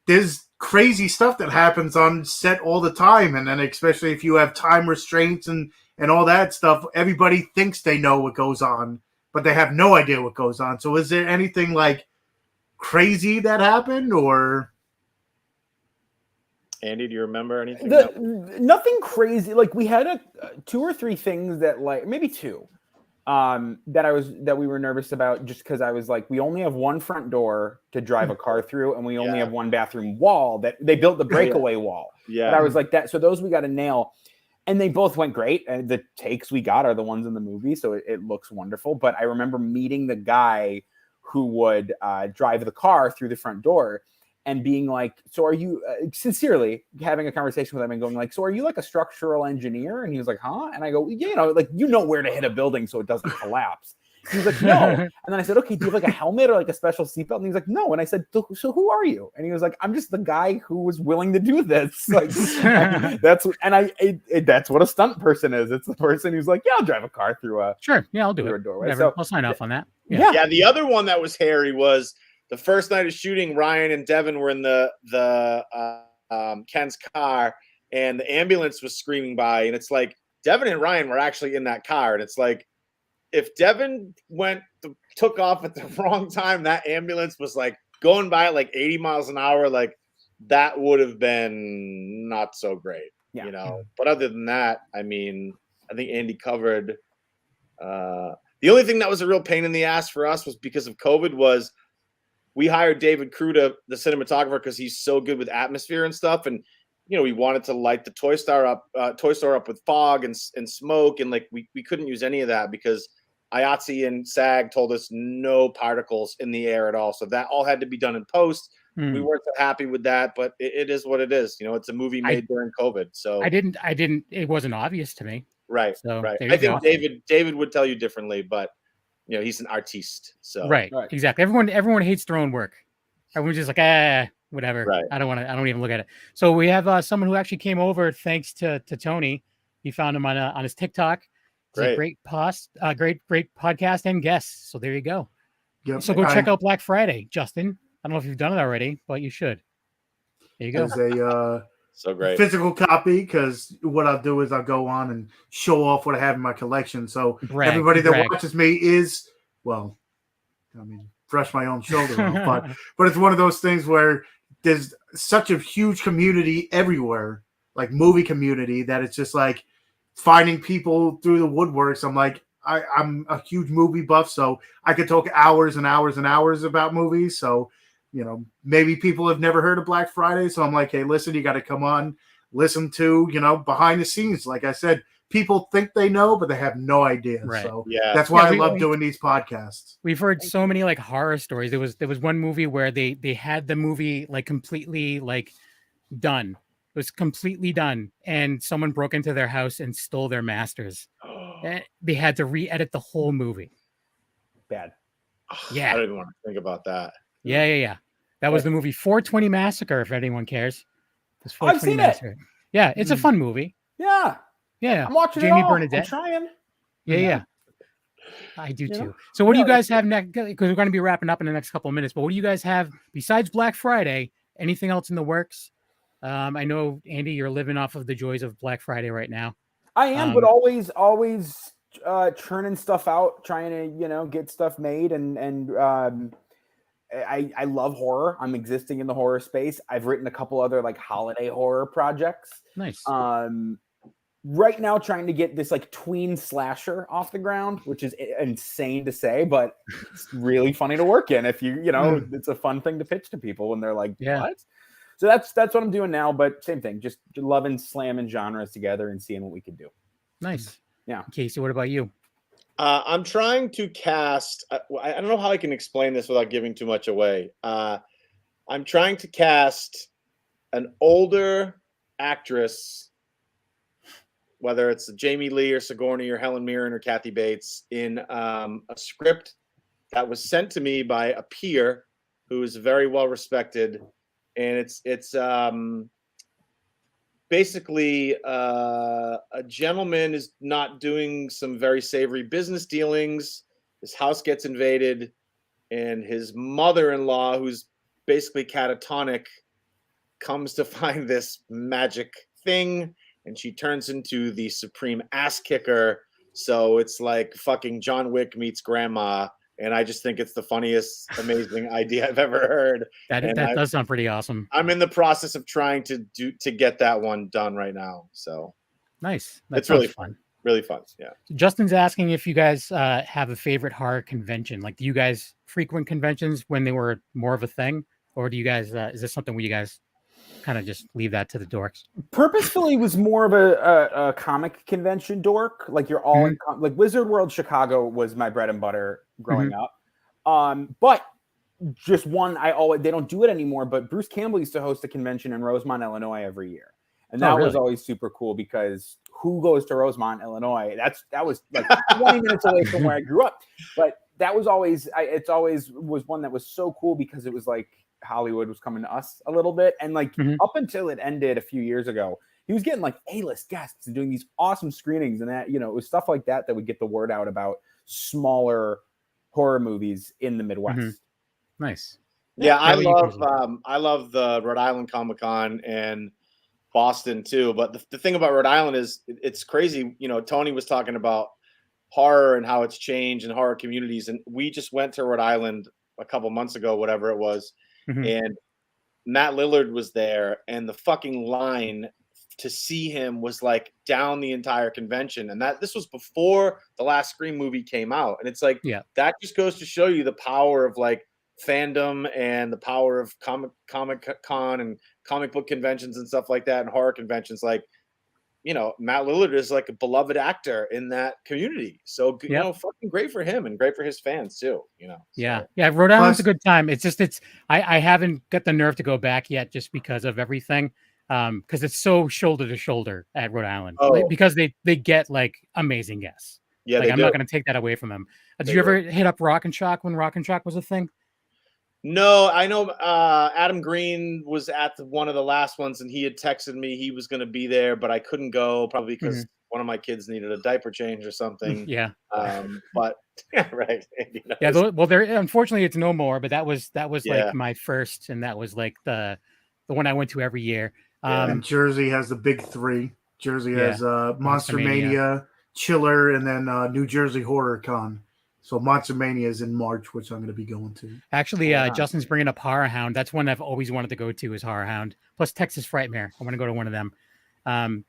there's crazy stuff that happens on set all the time. And then especially if you have time restraints and all that stuff, everybody thinks they know what goes on, but they have no idea what goes on. So is there anything like crazy that happened or... Andy, do you remember anything? Nothing crazy. Like we had 2 or 3 things that like maybe 2 that we were nervous about just because I was like, we only have one front door to drive a car through, and we only have one bathroom wall that they built the breakaway wall. Yeah. And I was like that. So those we got to nail. And they both went great. And the takes we got are the ones in the movie. So it looks wonderful. But I remember meeting the guy who would drive the car through the front door and being like, so are you sincerely having a conversation with him and going like, so are you like a structural engineer? And he was like, huh? And I go, like, where to hit a building so it doesn't collapse. He was like, no. And then I said, okay, do you have like a helmet or like a special seatbelt? And he was like, no. And I said, so who are you? And he was like, I'm just the guy who was willing to do this. Like, that's what a stunt person is. It's the person who's like, yeah, I'll drive a car through a sure. Yeah, I'll do it. Doorway. Whatever. So, I'll sign off on that. Yeah. The other one that was hairy was the first night of shooting. Ryan and Devin were in the Ken's car, and the ambulance was screaming by. And it's like Devin and Ryan were actually in that car, and it's like if Devin took off at the wrong time, that ambulance was like going by at like 80 miles an hour. Like that would have been not so great, But other than that, I mean, I think Andy covered. The only thing that was a real pain in the ass for us was because of COVID was we hired David Kruta, the cinematographer, because he's so good with atmosphere and stuff. And, we wanted to light the toy store up with fog and smoke. And like, we couldn't use any of that because IATSE and SAG told us no particles in the air at all. So that all had to be done in post. We weren't so happy with that, but it is what it is. It's a movie made during COVID. So it wasn't obvious to me. Right. So right. I think David would tell you differently, but he's an artiste. So right. Exactly. Everyone hates their own work. Everyone's just like, whatever. Right. I don't even look at it. So we have someone who actually came over thanks to Tony. He found him on his TikTok. It's a great podcast and guest. So there you go. Yep. So go check out Black Friday, Justin. I don't know if you've done it already, but you should. There you go. There's so great physical copy, because what I'll do is I'll go on and show off what I have in my collection. So everybody that watches me is, brush my own shoulder off, but it's one of those things where there's such a huge community everywhere, like movie community, that it's just like finding people through the woodworks. I'm like, I'm a huge movie buff, so I could talk hours and hours and hours about movies. So maybe people have never heard of Black Friday. So I'm like, hey, listen, you got to come on, listen to, behind the scenes. Like I said, people think they know, but they have no idea. Right. So that's why I love doing these podcasts. We've heard so many like horror stories. There was one movie where they had the movie like completely like done. It was completely done. And someone broke into their house and stole their masters. They had to re-edit the whole movie. Bad. Yeah. I don't even want to think about that. Yeah. That was the movie 420 Massacre, if anyone cares. I've seen Massacre. It. Yeah, it's a fun movie. Yeah. I'm watching Jamie it all. Bernadette. I'm trying. Yeah. I do too. So what do you guys have next? Because we're going to be wrapping up in the next couple of minutes. But what do you guys have besides Black Friday? Anything else in the works? I know, Andy, you're living off of the joys of Black Friday right now. I am, but always churning stuff out, trying to get stuff made, and I love horror. I'm existing in the horror space. I've written a couple other like holiday horror projects. Nice. Right now trying to get this like tween slasher off the ground, which is insane to say, but it's really funny to work in. If it's a fun thing to pitch to people when they're like, what? So that's what I'm doing now, but same thing, just loving slamming genres together and seeing what we can do. Nice. Yeah. Casey, what about you? I'm trying to cast. I don't know how I can explain this without giving too much away. I'm trying to cast an older actress, whether it's Jamie Lee or Sigourney or Helen Mirren or Kathy Bates, in a script that was sent to me by a peer who is very well respected, and it's basically a gentleman is not doing some very savory business dealings. His house gets invaded, and his mother-in-law, who's basically catatonic, comes to find this magic thing, and she turns into the supreme ass kicker. So it's like fucking John Wick meets grandma. And I just think it's the funniest, amazing idea I've ever heard. That does sound pretty awesome. I'm in the process of trying to get that one done right now. So nice. It's really fun. Really fun. Yeah. Justin's asking if you guys have a favorite horror convention. Like, do you guys frequent conventions when they were more of a thing, or do you guys? Is this something where you guys kind of just leave that to the dorks? Purposefully was more of a comic convention dork. Like you're all in, like Wizard World Chicago was my bread and butter growing up. But just one, they don't do it anymore, but Bruce Campbell used to host a convention in Rosemont, Illinois every year. And that was always super cool because who goes to Rosemont, Illinois? That was like 20 minutes away from where I grew up. But that was always, it always was one that was so cool because it was like Hollywood was coming to us a little bit. And like up until it ended a few years ago, he was getting like A-list guests and doing these awesome screenings. And that, it was stuff like that would get the word out about smaller horror movies in the Midwest. Nice. Yeah, I love the Rhode Island Comic-Con and Boston too. But the thing about Rhode Island is it's crazy. Tony was talking about horror and how it's changed in horror communities. And we just went to Rhode Island a couple months ago, whatever it was. And Matt Lillard was there, and the fucking line to see him was like down the entire convention. And this was before the last Scream movie came out. And it's like, that just goes to show you the power of like fandom and the power of Comic Con and comic book conventions and stuff like that, and horror conventions. Like, Matt Lillard is like a beloved actor in that community. So, fucking great for him and great for his fans too, Yeah. Rhode Island's a good time. It's just, I haven't got the nerve to go back yet just because of everything. Because it's so shoulder to shoulder at Rhode Island, because they get like amazing guests. Yeah, like I'm not going to take that away from them. Did you ever hit up Rock and Shock when Rock and Shock was a thing? No, I know Adam Green was at one of the last ones, and he had texted me he was going to be there, but I couldn't go probably because one of my kids needed a diaper change or something. Yeah. But right. Yeah. Well, there unfortunately it's no more, but that was like my first, and that was like the one I went to every year. And Jersey has the big three. Jersey has Monster Mania, Chiller, and then New Jersey Horror Con. So Monster Mania is in March, which I'm going to be going to. Actually, Justin's bringing up Horror Hound. That's one I've always wanted to go to, is Horror Hound. Plus Texas Frightmare. I want to go to one of them.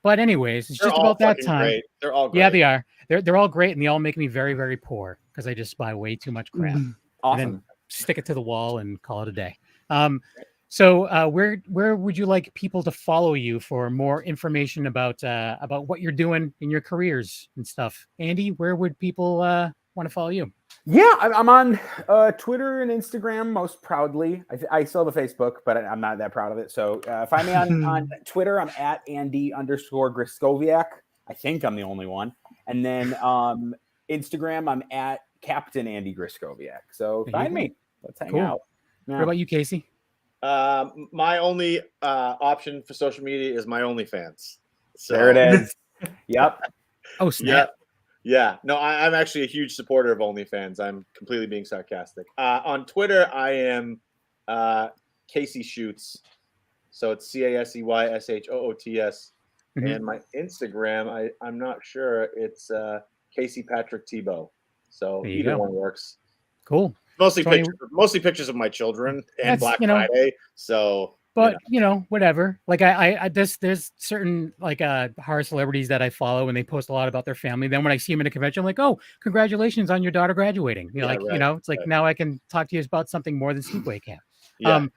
But anyways, it's just about that time. Great. They're all great. Yeah, they are. They're all great, and they all make me very, very poor because I just buy way too much crap. Awesome. And then stick it to the wall and call it a day. So where would you like people to follow you for more information about what you're doing in your careers and stuff? Andy, where would people want to follow you? Yeah, I'm on Twitter and Instagram most proudly. I still have a Facebook, but I'm not that proud of it. So find me on Twitter. I'm at Andy_Griskowiak. I think I'm the only one. And then Instagram, I'm at Captain Andy Griskowiak. So find me. Let's hang out. Yeah. What about you, Casey? My only option for social media is my OnlyFans. So there it is. Yep. Oh, snap. Yeah. No, I'm actually a huge supporter of OnlyFans. I'm completely being sarcastic. On Twitter, I am Casey Shoots. So it's CASEYSHOOTS. And my Instagram, I'm not sure. It's Casey Patrick Tebow. So either one works. Cool. Mostly pictures of my children and Black Friday. So, but whatever. Like there's certain like horror celebrities that I follow, and they post a lot about their family. Then when I see them in a convention, I'm like, oh, congratulations on your daughter graduating. It's like now I can talk to you about something more than sleepaway camp. Yeah.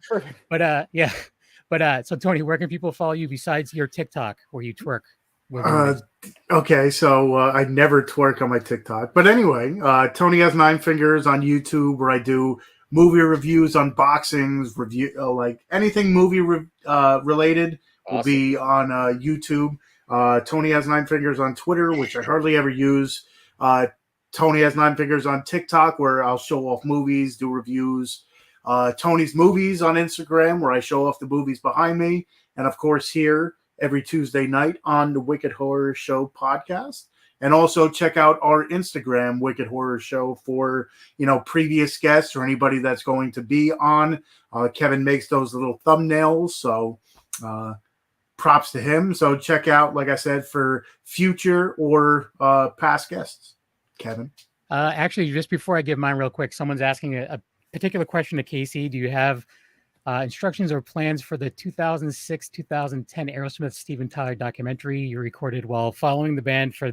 So Tony, where can people follow you besides your TikTok where you twerk? Okay, so I never twerk on my TikTok, but anyway, Tony Has Nine Fingers on YouTube, where I do movie reviews, unboxings, like anything movie related will be on YouTube. Tony Has Nine Fingers on Twitter, which I hardly ever use. Tony Has Nine Fingers on TikTok, where I'll show off movies, do reviews. Tony's Movies on Instagram, where I show off the movies behind me, and of course here every Tuesday night on the Wicked Horror Show podcast. And also check out our Instagram, Wicked Horror Show, for, previous guests or anybody that's going to be on. Kevin makes those little thumbnails, so props to him. So check out, like I said, for future or past guests. Kevin? Actually, just before I give mine real quick, someone's asking a particular question to Casey. Do you have instructions or plans for the 2006-2010 Aerosmith Steven Tyler documentary you recorded while following the band for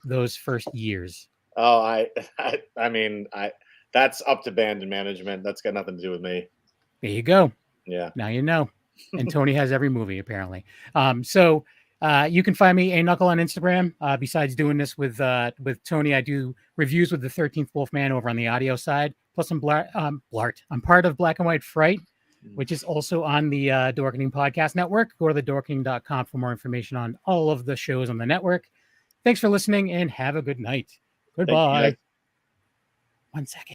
those first years? Oh, I mean, that's up to band and management. That's got nothing to do with me. There you go. Yeah. Now you know. And Tony has every movie, apparently. So you can find me a Knuckle on Instagram. Besides doing this with Tony, I do reviews with the 13th Wolfman over on the audio side. Plus, I'm part of Black and White Fright, which is also on the Dorkening Podcast Network. Go to thedorkening.com for more information on all of the shows on the network. Thanks for listening and have a good night. Goodbye. 1 second.